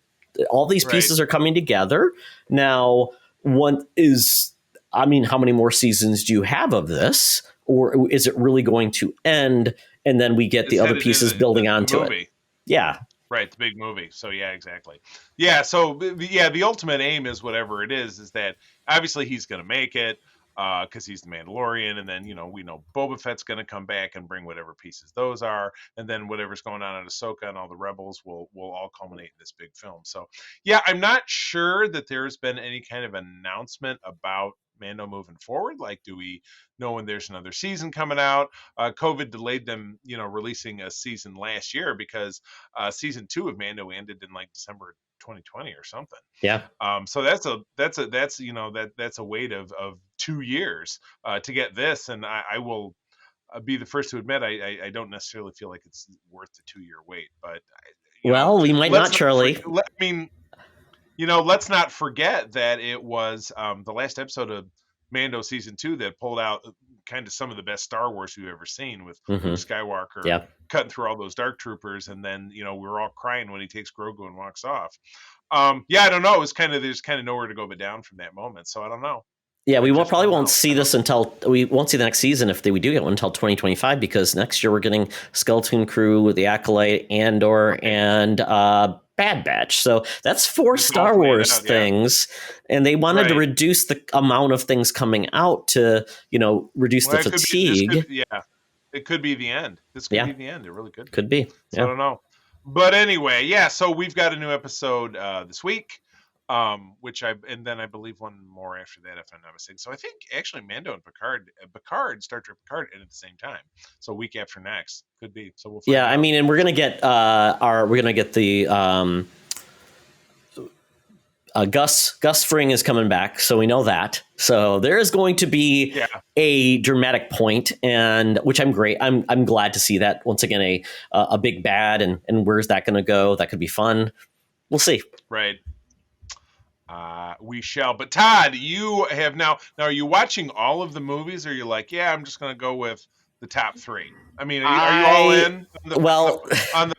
all these pieces are coming together now. One is, I mean, how many more seasons do you have of this, or is it really going to end and then we get the other pieces building onto it? Yeah.
Right, the big movie. So yeah, exactly. Yeah, so the ultimate aim is whatever it is that obviously he's going to make it because he's the Mandalorian, and then we know Boba Fett's going to come back and bring whatever pieces those are, and then whatever's going on at Ahsoka and all the Rebels will all culminate in this big film. So yeah, I'm not sure that there's been any kind of announcement about Mando moving forward. Do we know when there's another season coming out? COVID delayed them, releasing a season last year because season 2 of Mando ended in December 2020 or something.
Yeah.
So that's a wait of 2 years to get this, and I will be the first to admit I don't necessarily feel like it's worth the 2-year wait, but
we might not, Charlie.
let's not forget that it was the last episode of Mando season 2 that pulled out kind of some of the best Star Wars you've ever seen, with Luke Skywalker
Yeah.
cutting through all those dark troopers, and then we were all crying when he takes Grogu and walks off. I don't know. It was there's kind of nowhere to go but down from that moment. So I don't know.
Yeah, we
just
probably
don't
won't
know.
see this until we won't see the next season if we do get one until 2025, because next year we're getting Skeleton Crew, The Acolyte, Andor, and Bad Batch. So that's 4 Star Wars things, and they wanted to reduce the amount of things coming out to reduce the fatigue.
It could be the end. This could be the end. It really could.
Could be.
So I don't know. But anyway, so we've got a new episode this week. And then I believe one more after that, if I'm not mistaken. So I think actually Mando and Star Trek Picard end at the same time. So week after next could be. So we'll find out.
I mean, and we're gonna get the Gus Fring is coming back, so we know that. So there is going to be a dramatic point, and which I'm glad to see that once again, a big bad, and where's that going to go? That could be fun. We'll see.
Right. We shall. But Todd, you have now. Are you watching all of the movies, or are you like, I'm just going to go with the top 3? I mean, are you all in? On the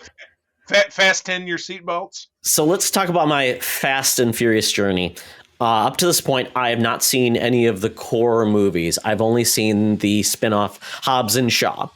fasten your seatbelts.
So let's talk about my Fast and Furious journey. Up to this point, I have not seen any of the core movies. I've only seen the spinoff Hobbs and Shaw.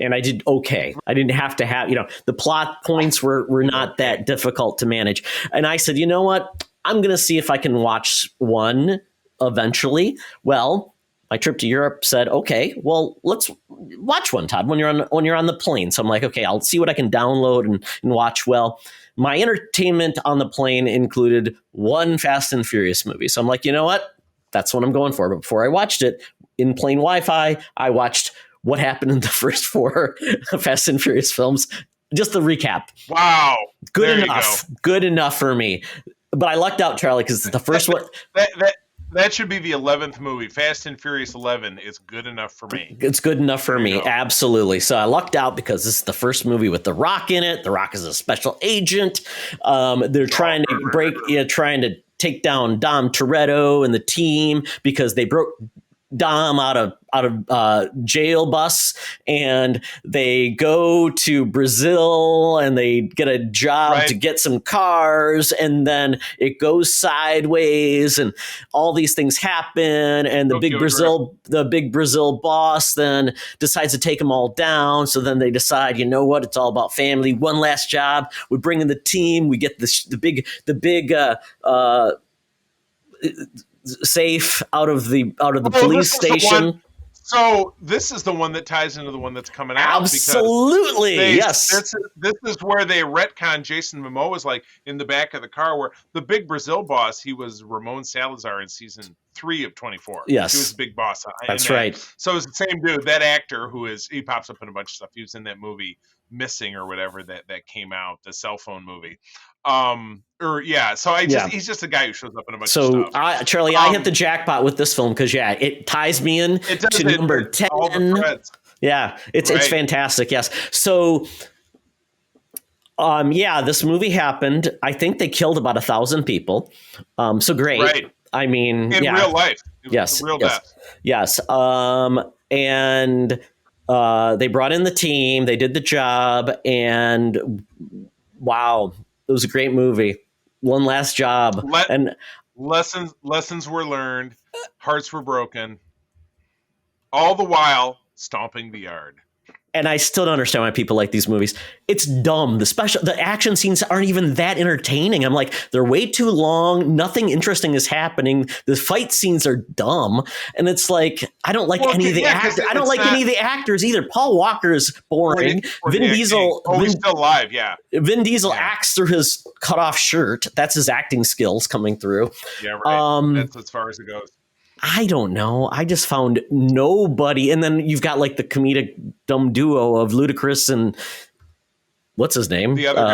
And I did okay. I didn't have to have, the plot points were not that difficult to manage. And I said, you know what? I'm going to see if I can watch one eventually. Well, my trip to Europe said, okay, well, let's watch one, Todd, when you're on the plane. So I'm like, okay, I'll see what I can download and watch. Well, my entertainment on the plane included one Fast and Furious movie. So I'm like, you know what? That's what I'm going for. But before I watched it, in plane Wi-Fi, I watched what happened in the first 4 Fast and Furious films. Just the recap.
Wow.
Good enough. Good enough for me. But I lucked out, Charlie, because it's the first one.
That should be the 11th movie. Fast and Furious 11 is good enough for me.
It's good enough for me. Absolutely. So I lucked out because this is the first movie with The Rock in it. The Rock is a special agent. They're trying to take down Dom Toretto and the team because they broke Dom out of jail bus, and they go to Brazil and they get a job to get some cars, and then it goes sideways and all these things happen, and the big Brazil boss then decides to take them all down. So then they decide, you know what, it's all about family. One last job. We bring in the team. We get the big safe out of the police station.
So this is the one that ties into the one that's coming out.
Absolutely, yes.
This is where they retcon Jason Momoa was like in the back of the car, where the big Brazil boss, he was Ramon Salazar in season 3 of 24.
Yes,
he was the big boss.
That's right.
So it's the same dude. That actor he pops up in a bunch of stuff. He was in that movie Missing or whatever that came out, the cell phone movie. He's just a guy who shows up in a bunch of stuff.
Charlie, I hit the jackpot with this film because it ties me in to number 10.
All the threads.
Yeah, it's fantastic. Yes. So this movie happened. I think they killed about 1,000 people. So great. Right. I mean,
in real life.
Real
death.
Yes. And they brought in the team, they did the job, and wow, it was a great movie. One last job. And
lessons were learned, hearts were broken, all the while stomping the yard.
And I still don't understand why people like these movies. It's dumb. The action scenes aren't even that entertaining. I'm like, they're way too long. Nothing interesting is happening. The fight scenes are dumb. And it's like, I don't like any of the actors. I don't like any of the actors either. Paul Walker is boring. Vin Diesel.
He's still alive. Yeah.
Vin Diesel acts through his cut off shirt. That's his acting skills coming through.
Yeah, right. That's as far as it goes.
I don't know. I just found nobody. And then you've got like the comedic dumb duo of Ludacris and what's his name?
The other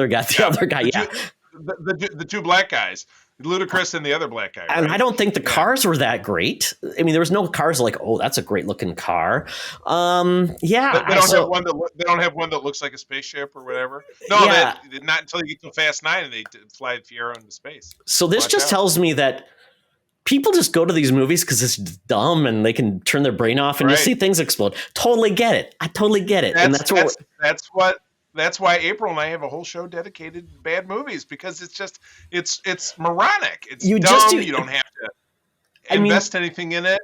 guy.
The other guy. Yeah.
The two black guys. Ludacris and the other black guy.
And
right?
I don't think the
Yeah.
cars were that great. I mean, there was no cars like, oh, that's a great looking car. Yeah,
They don't have one that they don't have one that looks like a spaceship or whatever. No,
Yeah.
not until you get to Fast 9 and they fly the Fiero into space.
So this
Watch
just
out.
tells me that people just go to these movies because it's dumb and they can turn their brain off and
Right.
just see things explode. Totally get it. I totally get it. And
That's why April and I have a whole show dedicated to bad movies, because it's moronic. It's
You
dumb.
just do-
You don't have to
I mean-
invest anything in it.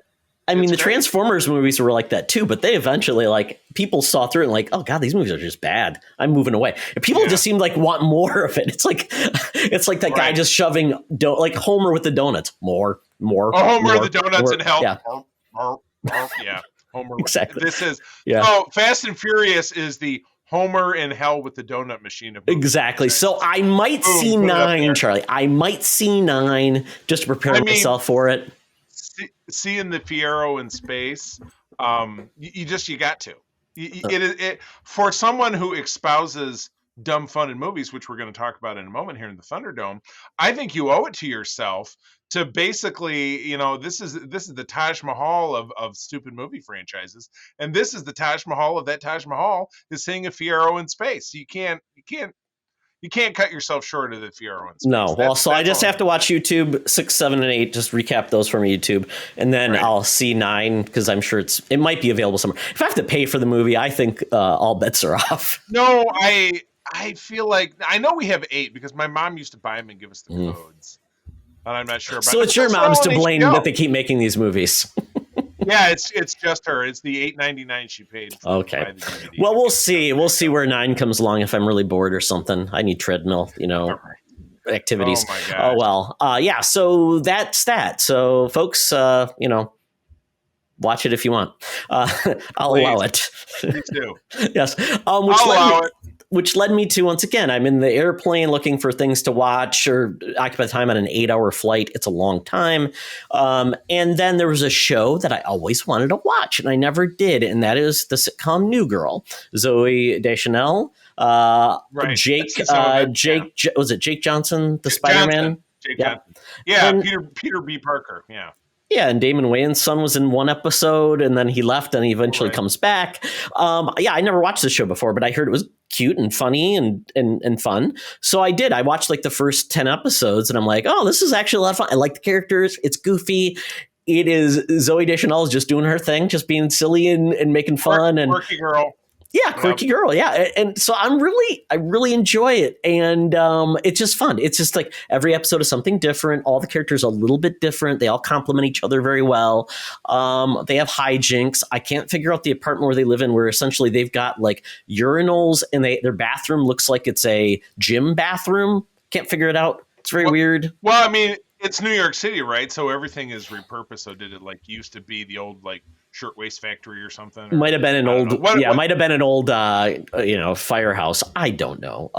I mean,
It's
the
great.
Transformers movies were like that too, but they eventually, like, people saw through it and like, oh god, these movies are just bad. I'm moving away. And people
Yeah.
just seem like want more of it. It's like that guy
Right.
just shoving like Homer with the donuts. More.
Oh, Homer
more,
the donuts
more.
in hell.
Yeah,
Yeah. Homer.
Exactly.
This is
yeah.
Fast and Furious is the Homer in hell with the donut machine of movies.
Exactly. So I might
Boom,
see
put it up
9,
there.
Charlie. I might see 9 just to prepare
I mean-
myself for it.
Seeing the Fiero in space, you got to. It for someone who espouses dumb fun in movies, which we're going to talk about in a moment here in the Thunderdome. I think you owe it to yourself to basically, this is the Taj Mahal of stupid movie franchises, and this is the Taj Mahal of that Taj Mahal is seeing a Fiero in space. You can't cut yourself short of the Fiero in space.
No. Well, so I just
all.
have to watch YouTube 6, 7, and 8. Just recap those from YouTube, and then
Right.
I'll see 9 because I'm sure it might be available somewhere. If I have to pay for the movie, I think all bets are off.
No, I feel like I know we have 8 because my mom used to buy them and give us the codes. And I'm not sure about
So it's your
Those are
mom's
all
to
on
blame
HBO.
that they keep making these movies.
Yeah, it's just her. It's the $8.99 she paid.
Okay.
to buy the DVD.
Well, we'll see. We'll see where 9 comes along if I'm really bored or something. I need treadmill, activities.
Oh my
Oh,
gosh.
well. Yeah, so that's that. So, folks, watch it if you want. I'll
Please.
allow it.
Please do.
Yes.
I'll allow it.
Which led me to, once again, I'm in the airplane looking for things to watch or occupy time on an 8-hour flight. It's a long time. And then there was a show that I always wanted to watch, and I never did, and that is the sitcom New Girl. Zoe Deschanel,
Right.
Jake,
That's some of it,
was it Jake Johnson, the Spider-Man?
Jake
Yeah.
Johnson. Yeah,
And-
Peter B. Parker. Yeah.
Yeah, and Damon Wayans' son was in one episode, and then he left, and he eventually
Right.
comes back. Yeah, I never watched the show before, but I heard it was cute and funny and fun. So I did. I watched like the first 10 episodes, and I'm like, oh, this is actually a lot of fun. I like the characters. It's goofy. It is Zoe Deschanel is just doing her thing, just being silly and making fun. And
Quirky girl.
yeah, quirky girl. Yeah. And so I really enjoy it. And it's just fun. It's just like every episode is something different. All the characters are a little bit different. They all complement each other very well. They have hijinks. I can't figure out the apartment where they live in, where essentially they've got like urinals and their bathroom looks like it's a gym bathroom. Can't figure it out. It's very weird.
Well, I mean, it's New York City, right? So everything is repurposed. So did it like used to be the old like shirtwaist factory or something? Or,
Might have been an
I don't
old,
know. What-
might have been an old, firehouse. I don't know.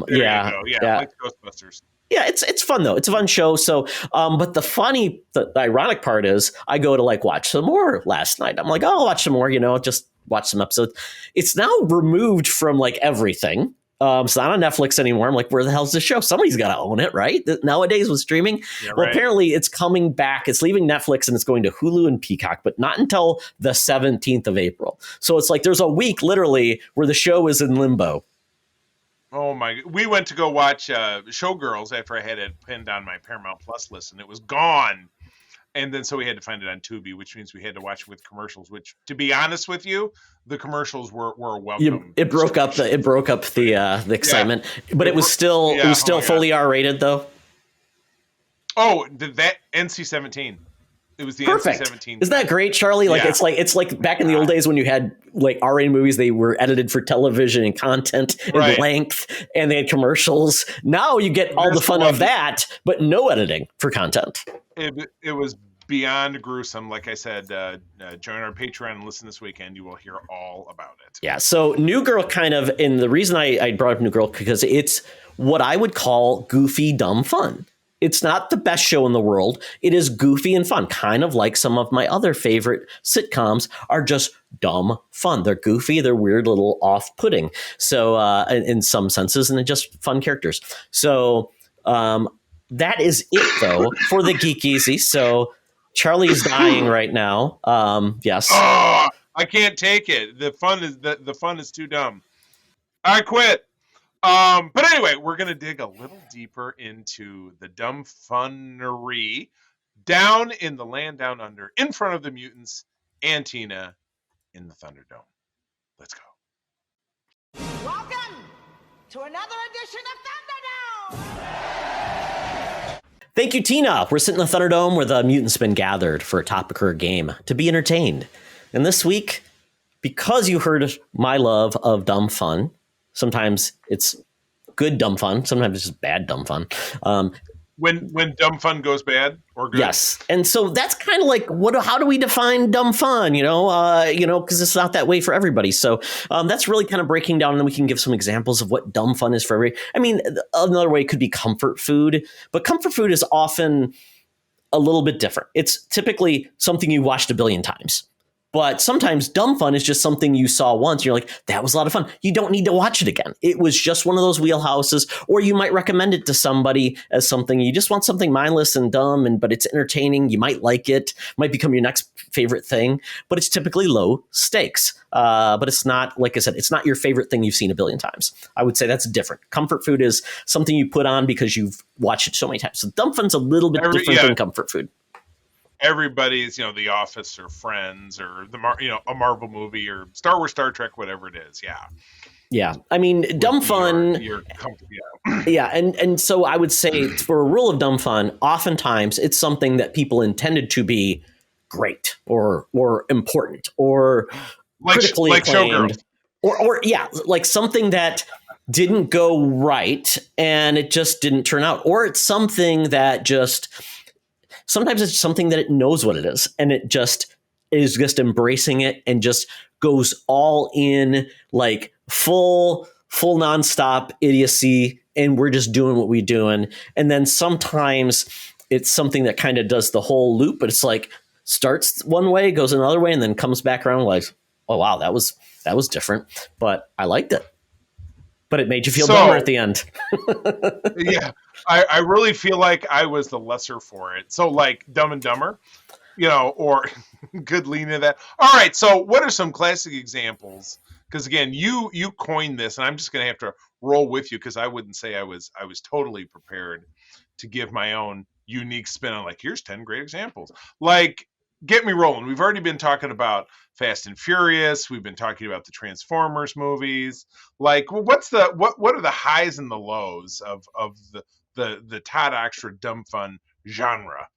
there
Yeah,
you go. Yeah, like Ghostbusters.
Yeah, it's fun though. It's a fun show. So, but the ironic part is, I go to like watch some more last night. I'm like, oh, I'll watch some more. Just watch some episodes. It's now removed from like everything. It's not on Netflix anymore. I'm like, where the hell's the show? Somebody's got to own it, right? Nowadays with streaming.
Yeah,
Well,
right.
apparently it's coming back. It's leaving Netflix and it's going to Hulu and Peacock, but not until the 17th of April. So it's like there's a week literally where the show is in limbo.
Oh my! We went to go watch Showgirls after I had it pinned on my Paramount Plus list, and it was gone. And then so we had to find it on Tubi, which means we had to watch it with commercials. Which, to be honest with you, the commercials were welcome.
It broke up the excitement, but it was still
yeah, oh my
fully R-rated though.
Oh, that NC-17. It was the
Perfect.
NC-17.
Isn't that great, Charlie? Like
Yeah.
it's like back in the old days when you had like R-rated movies, they were edited for television and content and
Right.
length, and they had commercials. Now you get all the
This
fun
one-
of that, but no editing for content.
It was beyond gruesome. Like I said, join our Patreon and listen this weekend. You will hear all about it.
Yeah. So New Girl and the reason I brought up New Girl because it's what I would call goofy, dumb fun. It's not the best show in the world. It is goofy and fun, kind of like some of my other favorite sitcoms are just dumb fun. They're goofy, they're weird, little off-putting. So in some senses, and they're just fun characters. So that is it, though, for the Geek Easy. So Charlie's dying right now. Yes.
Oh, I can't take it. The fun is too dumb. I quit. But anyway, we're gonna dig a little deeper into the dumb funnery down in the land down under, in front of the mutants, and Tina in the Thunderdome. Let's go.
Welcome to another edition of Thunderdome!
Thank you, Tina. We're sitting in the Thunderdome where the mutants have been gathered for a topic or a game to be entertained. And this week, because you heard my love of dumb fun, sometimes it's good dumb fun, sometimes it's just bad dumb fun.
When dumb fun goes bad or good.
Yes, and so that's kind of like how do we define dumb fun? Because it's not that way for everybody. So that's really kind of breaking down, and then we can give some examples of what dumb fun is for everybody. I mean, another way could be comfort food, but comfort food is often a little bit different. It's typically something you watched a billion times. But sometimes dumb fun is just something you saw once. You're like, that was a lot of fun. You don't need to watch it again. It was just one of those wheelhouses, or you might recommend it to somebody as something you just want something mindless and dumb, but it's entertaining. You might like it, might become your next favorite thing, but it's typically low stakes. But it's not, like I said, it's not your favorite thing you've seen a billion times. I would say that's different. Comfort food is something you put on because you've watched it so many times. So dumb fun's a little bit different than comfort food.
Everybody's, The Office or Friends or a Marvel movie or Star Wars, Star Trek, whatever it is. Yeah.
Yeah. I mean, dumb fun. Yeah. And so I would say for a rule of dumb fun, oftentimes it's something that people intended to be great or important or critically acclaimed. Or like something that didn't go right and it just didn't turn out. Or it's something that sometimes it's something that it knows what it is and it just is just embracing it and just goes all in, like full nonstop idiocy. And we're just doing what we're doing. And then sometimes it's something that kind of does the whole loop, but it's like starts one way, goes another way, and then comes back around like, oh, wow, that was different, but I liked it. But it made you feel dumber at the end.
Yeah, I really feel like I was the lesser for it. So like Dumb and Dumber, or good lean into that. All right, so what are some classic examples? Because again, you coined this, and I'm just going to have to roll with you because I wouldn't say I was totally prepared to give my own unique spin on like here's 10 great examples. Like get me rolling. We've already been talking about Fast and Furious. We've been talking about the Transformers movies. Like, what are the highs and the lows of the Todd Oxford dumb fun genre?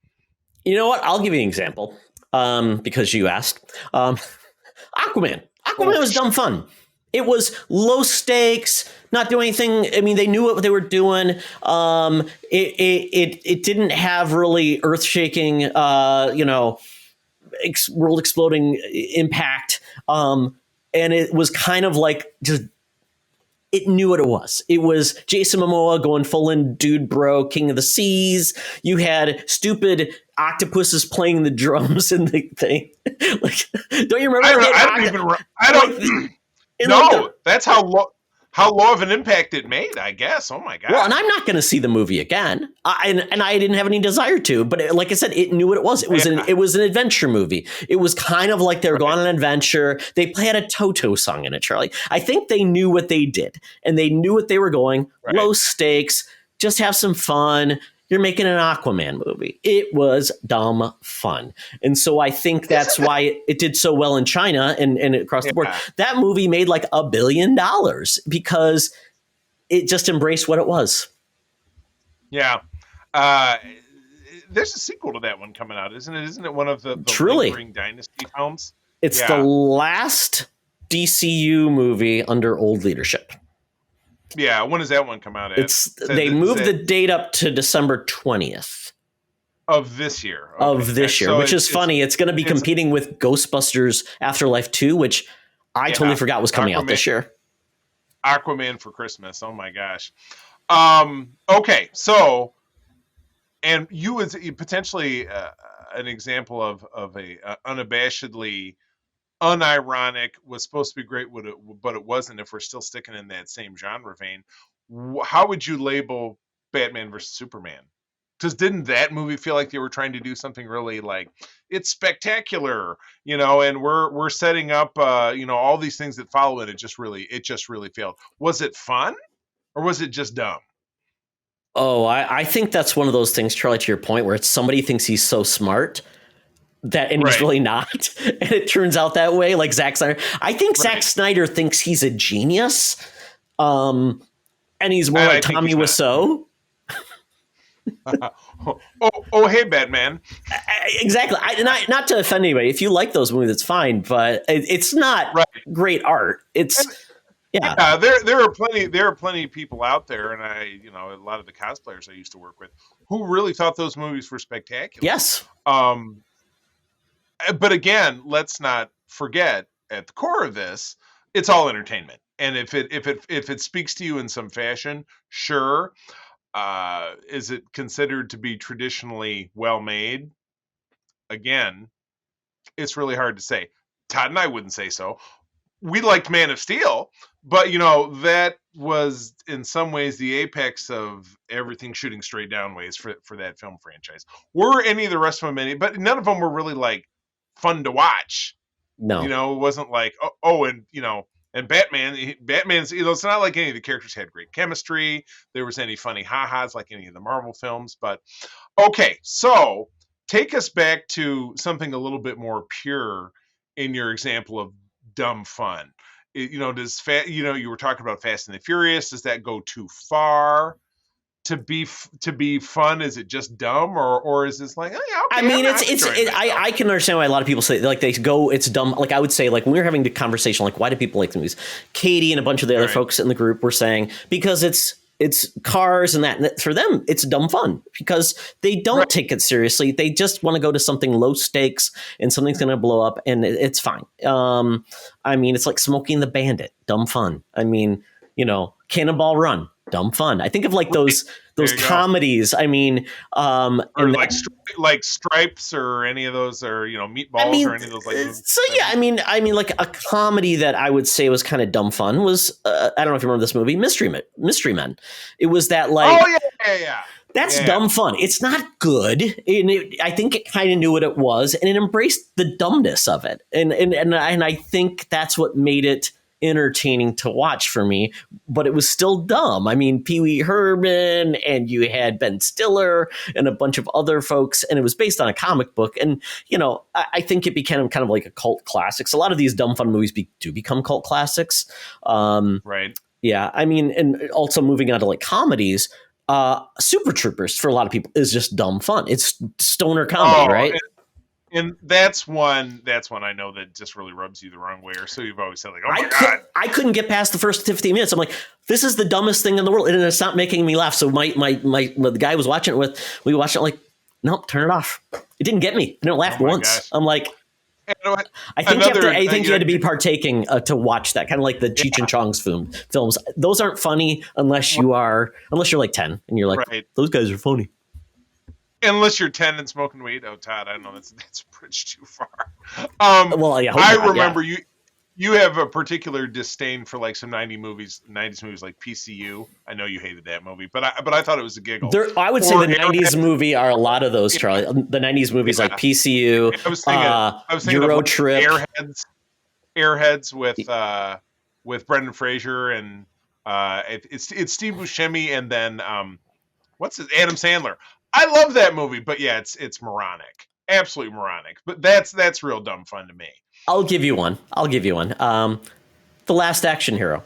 You know what? I'll give you an example because you asked. Aquaman. Aquaman was dumb fun. It was low stakes, not doing anything. I mean, they knew what they were doing. It didn't have really earth shaking, world exploding impact. And it was kind of like just, it knew what it was. It was Jason Momoa going full in dude bro, King of the Seas. You had stupid octopuses playing the drums in the thing. Like, don't you remember?
That's how low of an impact it made, I guess. Oh my god!
Well, and I'm not going to see the movie again, and I didn't have any desire to. But like I said, it knew what it was. It was an adventure movie. It was kind of like they were going on an adventure. They had a Toto song in it, Charlie. I think they knew what they did, and they knew what they were going. Right. Low stakes, just have some fun. You're making an Aquaman movie. It was dumb fun. And so I think that's why it did so well in China and across the board. That movie made like $1 billion because it just embraced what it was.
Yeah. There's a sequel to that one coming out, isn't it? Isn't it one of the lingering Dynasty films?
It's the last DCU movie under old leadership.
Yeah, when does that one come out?
They moved the date up to December 20th
of this year.
So which is funny. It's going to be competing with Ghostbusters Afterlife 2, which I totally forgot was coming out this year.
Aquaman for Christmas. Oh my gosh. Okay, so and you was potentially an example of a unabashedly unironic, was supposed to be great, but it wasn't. If we're still sticking in that same genre vein, how would you label Batman versus Superman? Because didn't that movie feel like they were trying to do something really like it's spectacular, you know, and we're setting up, you know, all these things that follow it. It just really failed. Was it fun or was it just dumb?
Oh, I think that's one of those things, Charlie, to your point, where it's somebody thinks he's so smart and he's
Right.
really not. And it turns out that way, like Zack Snyder. I think Zack Snyder thinks he's a genius. And he's more
And
like
I think
Tommy
he's not.
Wiseau.
Oh, hey, Batman.
Exactly. Not to offend anybody. If you like those movies, it's fine, but it's not
Right.
great art. It's
Yeah, there are plenty of people out there, and a lot of the cosplayers I used to work with who really thought those movies were spectacular.
yes.
But again, let's not forget at the core of this, it's all entertainment. And if it speaks to you in some fashion, sure. Is it considered to be traditionally well made? Again, it's really hard to say. Todd and I wouldn't say so. We liked Man of Steel, but that was in some ways the apex of everything shooting straight down ways for that film franchise. Were any of the rest of them any? But none of them were really like fun to watch.
No.
It wasn't like and Batman's it's not like any of the characters had great chemistry. There was any funny ha-has like any of the Marvel films. But okay, so take us back to something a little bit more pure in your example of dumb fun. You were talking about Fast and the Furious. Does that go too far to be fun? Is it just dumb, or is this like, oh yeah, okay,
I mean, I can understand why a lot of people say, like, they go, it's dumb. Like, I would say, like, when we were having the conversation, like, why do people like the movies? Katie and a bunch of the other folks in the group were saying, because it's cars and that. And for them, it's dumb fun because they don't take it seriously. They just want to go to something low stakes and something's going to blow up and it's fine. I mean, it's like Smoking the Bandit, dumb fun. I mean, Cannonball Run, dumb fun. I think of like those comedies. I mean,
or like Stripes or any of those, or Meatballs, or any of those. Like
so yeah, I mean, like a comedy that I would say was kind of dumb fun was I don't know if you remember this movie, Mystery Men. It was that like,
oh yeah.
That's dumb fun. It's not good. I think it kind of knew what it was, and it embraced the dumbness of it, and I think that's what made it entertaining to watch for me, but it was still dumb. I mean, Pee Wee Herman, and you had Ben Stiller and a bunch of other folks, and it was based on a comic book. And, I think it became kind of like a cult classics. A lot of these dumb fun movies do become cult classics.
Right.
Yeah. I mean, and also moving on to like comedies, Super Troopers for a lot of people is just dumb fun. It's stoner comedy, right?
And that's one I know that just really rubs you the wrong way, or so you've always said, like, oh my God.
I couldn't get past the first 15 minutes. I'm like, this is the dumbest thing in the world. And it's not making me laugh. So the guy I was watching it with, we watched it like, nope, turn it off. It didn't get me. I didn't laugh once. Gosh. I'm like, I think you had to be partaking to watch that, kind of like the Cheech and Chong's films. Those aren't funny unless you're like 10 and you're like, those guys are funny.
Unless you're 10 and smoking weed. Oh, Todd, I don't know. That's a bridge too far.
Well, yeah,
I remember you have a particular disdain for like some 90s movies like PCU. I know you hated that movie, but I thought it was a giggle.
I would say the 90s movie are a lot of those, Charlie. The 90s movies like PCU,
I was thinking
Euro Trip,
Airheads with Brendan Fraser, and it's Steve Buscemi, and then Adam Sandler. I love that movie, but yeah, it's moronic, absolutely moronic. But that's real dumb fun to me.
I'll give you one. The Last Action Hero.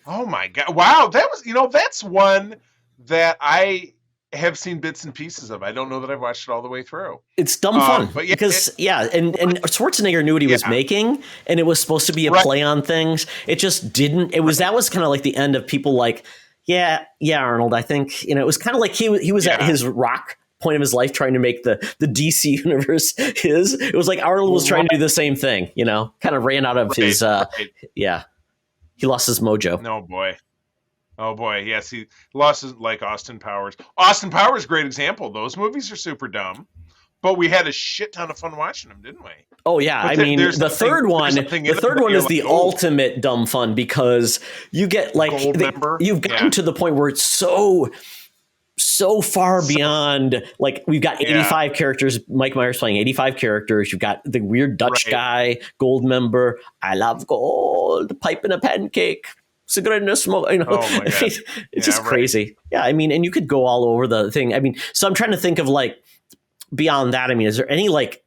Oh my God! Wow, that was that's one that I have seen bits and pieces of. I don't know that I've watched it all the way through.
It's dumb fun, but and Schwarzenegger knew what he was making, and it was supposed to be a play on things. It just didn't. That was kind of like the end of people like. Yeah, Arnold. I think it was kind of like he was at his rock point of his life trying to make the DC universe his. It was like Arnold was trying to do the same thing, kind of ran out of his. He lost his mojo.
No boy. Oh boy, yes, he lost his, like Austin Powers. Austin Powers, great example. Those movies are super dumb, but we had a shit ton of fun watching them, didn't we?
Oh yeah, I mean the third one is the ultimate dumb fun because you get like you've gotten to the point where it's so so far beyond, like, we've got 85 characters, Mike Myers playing 85 characters. You've got the weird Dutch guy, gold member, I love gold, pipe in a pancake, cigarette in a smoke, you know.
Oh my God.
It's just crazy. Yeah, I mean, and you could go all over the thing. I mean, so I'm trying to think of, like, beyond that, I mean, is there any, like,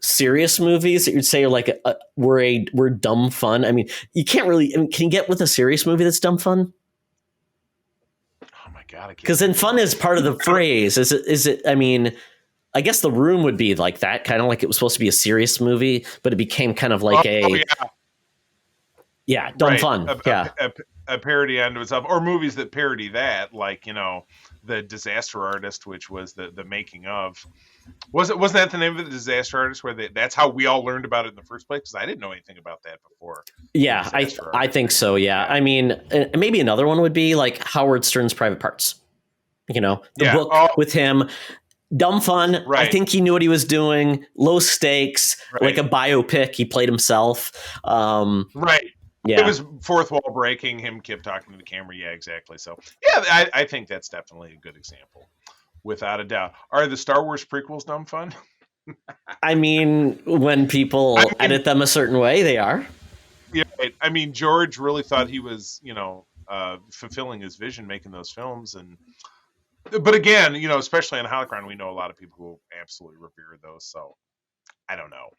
serious movies that you'd say are like were dumb fun? I mean, you can't really. I mean, can you get with a serious movie that's dumb fun?
Oh my God!
Because then fun is part of the phrase. Is it? Is it? I mean, I guess The Room would be like that, kind of like it was supposed to be a serious movie, but it became kind of like dumb fun.
A parody unto itself, or movies that parody that, like, you know, The Disaster Artist, which was the making of. Wasn't that the name of it, The Disaster Artist? Where that's how we all learned about it in the first place? Because I didn't know anything about that before.
Yeah, I think so. Yeah, I mean, maybe another one would be like Howard Stern's Private Parts. You know, the book with him. Dumb fun. Right. I think he knew what he was doing. Low stakes, like a biopic. He played himself.
Right. Yeah. It was fourth wall breaking. Him kept talking to the camera. Yeah, exactly. So, yeah, I think that's definitely a good example. Without a doubt. Are the Star Wars prequels dumb fun?
I mean, when people edit them a certain way, they are.
Yeah. I mean, George really thought he was, you know, fulfilling his vision making those films. But again, you know, especially on Holocron, we know a lot of people who absolutely revere those. So I don't know.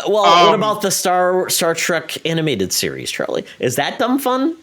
What about the Star Trek animated series, Charlie? Is that dumb fun?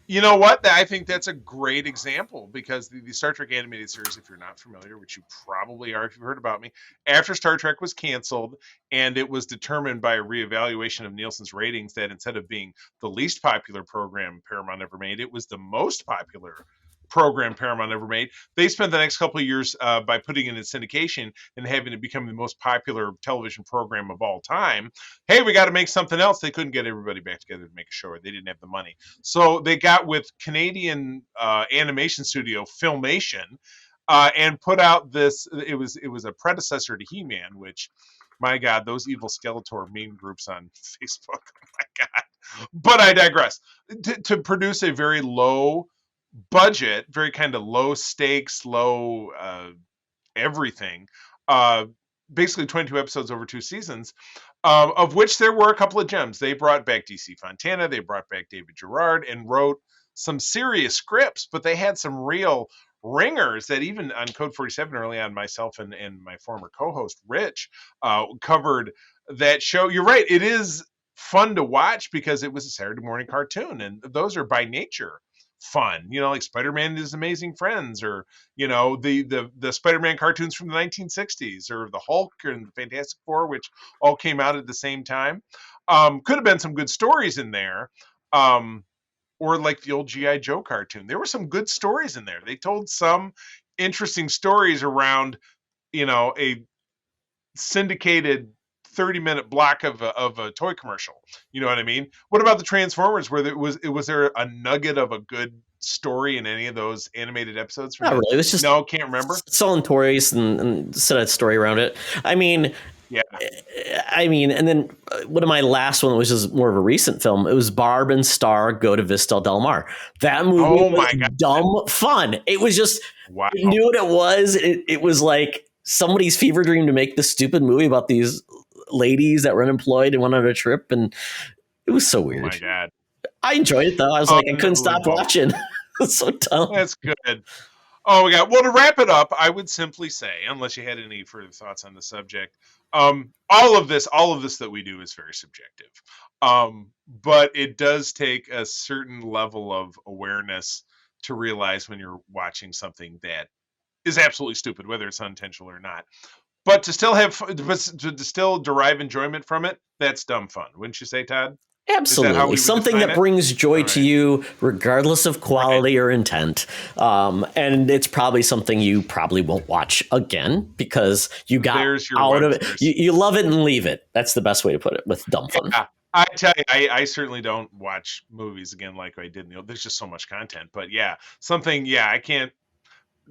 You know what? I think that's a great example, because the Star Trek animated series, if you're not familiar, which you probably are if you've heard about me, after Star Trek was canceled and it was determined by a reevaluation of Nielsen's ratings that instead of being the least popular program Paramount ever made, it was the most popular program Paramount ever made. They spent the next couple of years by putting it in syndication and having it become the most popular television program of all time. Hey, we got to make something else. They couldn't get everybody back together to make a show. They didn't have the money. So they got with Canadian animation studio Filmation and put out this. It was a predecessor to He-Man, which, my God, those evil Skeletor meme groups on Facebook. Oh my God. But I digress. To produce a very low budget, very kind of low stakes, low everything, basically 22 episodes over 2 seasons, of which there were a couple of gems. They brought back DC Fontana, they brought back David Gerard, and wrote some serious scripts, but they had some real ringers that even on Code 47 early on, myself and my former co-host Rich covered that show. You're right, it is fun to watch because it was a Saturday morning cartoon, and those are by nature fun, you know, like Spider-Man and His Amazing Friends, or, you know, the Spider-Man cartoons from the 1960s, or the Hulk and the Fantastic Four, which all came out at the same time. Could have been some good stories in there, or like the old G.I. Joe cartoon. There were some good stories in there. They told some interesting stories around, you know, a syndicated 30-minute block of a toy commercial. You know what I mean? What about the Transformers, where was there a nugget of a good story in any of those animated episodes?
Not really. It was just
can't remember.
Selling toys and set a story around it. I mean,
yeah.
I mean, and then one of my last one, which is more of a recent film, it was Barb and Star Go to Vista Del Mar. That movie was dumb fun. It was just, it knew what it was. It was like somebody's fever dream to make this stupid movie about these ladies that were unemployed and went on a trip, and it was so weird.
Oh my God.
I enjoyed it though. I was like, I couldn't stop watching. It's so dumb.
That's good. Oh my God. Well, to wrap it up, I would simply say, unless you had any further thoughts on the subject, all of this that we do is very subjective. But it does take a certain level of awareness to realize when you're watching something that is absolutely stupid, whether it's unintentional or not. But to still derive enjoyment from it, that's dumb fun. Wouldn't you say, Todd?
Absolutely. Something that brings joy to you, regardless of quality or intent. And it's probably something you probably won't watch again because you got out of it. You love it and leave it. That's the best way to put it with dumb fun.
Yeah. I tell you, I certainly don't watch movies again like I did. There's just so much content. But yeah, I can't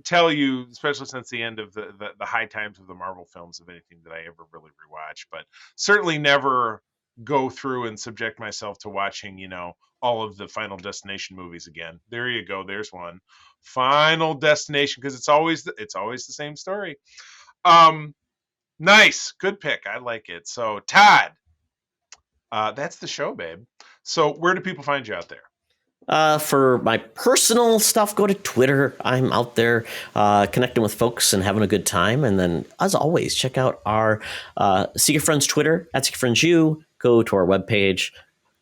tell you, especially since the end of the high times of the Marvel films, of anything that I ever really rewatched, but certainly never go through and subject myself to watching, you know, all of the Final Destination movies again. There you go. There's one. Final Destination, because it's always the same story. Nice, good pick. I like it. So Todd, that's the show, babe. So where do people find you out there?
For my personal stuff, go to Twitter. I'm out there connecting with folks and having a good time. And then, as always, check out our Secret Friends Twitter at Secret Friends U. Go to our webpage.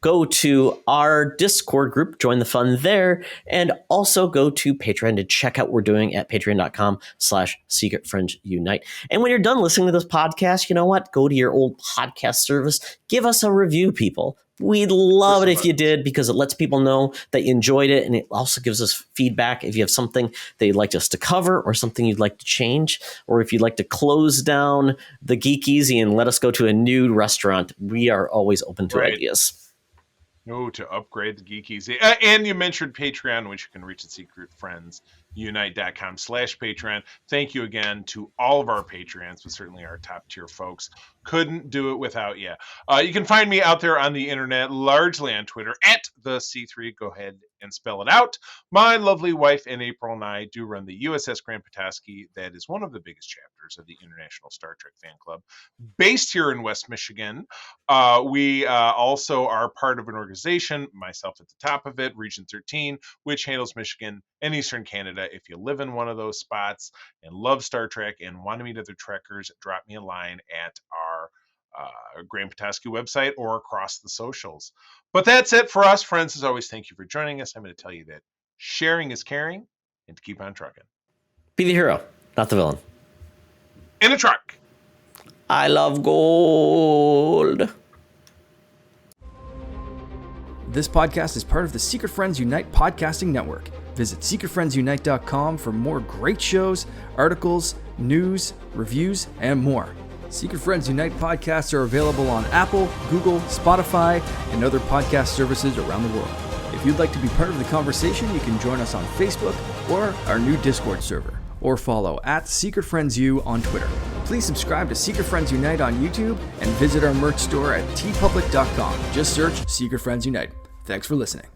Go to our Discord group, join the fun there, and also go to Patreon to check out what we're doing at patreon.com/Secret Friends Unite. And when you're done listening to this podcast, you know what? Go to your old podcast service. Give us a review, people. We'd love it if you did, because it lets people know that you enjoyed it, and it also gives us feedback if you have something that you'd like us to cover or something you'd like to change, or if you'd like to close down the Geek Easy and let us go to a new restaurant. We are always open to ideas.
No, to upgrade the Geek Easy. And you mentioned Patreon, which you can reach at secretfriendsunite.com/Patreon. Thank you again to all of our Patreons, but certainly our top tier folks. Couldn't do it without you. You can find me out there on the internet, largely on Twitter, at the C3. Go ahead and spell it out. My lovely wife in April and I do run the USS Grand Petoskey. That is one of the biggest chapters of the International Star Trek Fan Club, based here in West Michigan. We also are part of an organization, myself at the top of it, Region 13, which handles Michigan and Eastern Canada. If you live in one of those spots and love Star Trek and want to meet other Trekkers, drop me a line at our Grand Petoskey website or across the socials. But that's it for us, friends. As always, thank you for joining us. I'm going to tell you that sharing is caring, and to keep on trucking.
Be the hero, not the villain.
In a truck.
I love gold.
This podcast is part of the Secret Friends Unite podcasting network. Visit secretfriendsunite.com for more great shows, articles, news, reviews, and more. Secret Friends Unite podcasts are available on Apple, Google, Spotify, and other podcast services around the world. If you'd like to be part of the conversation, you can join us on Facebook or our new Discord server, or follow at Secret Friends U on Twitter. Please subscribe to Secret Friends Unite on YouTube and visit our merch store at tpublic.com. Just search Secret Friends Unite. Thanks for listening.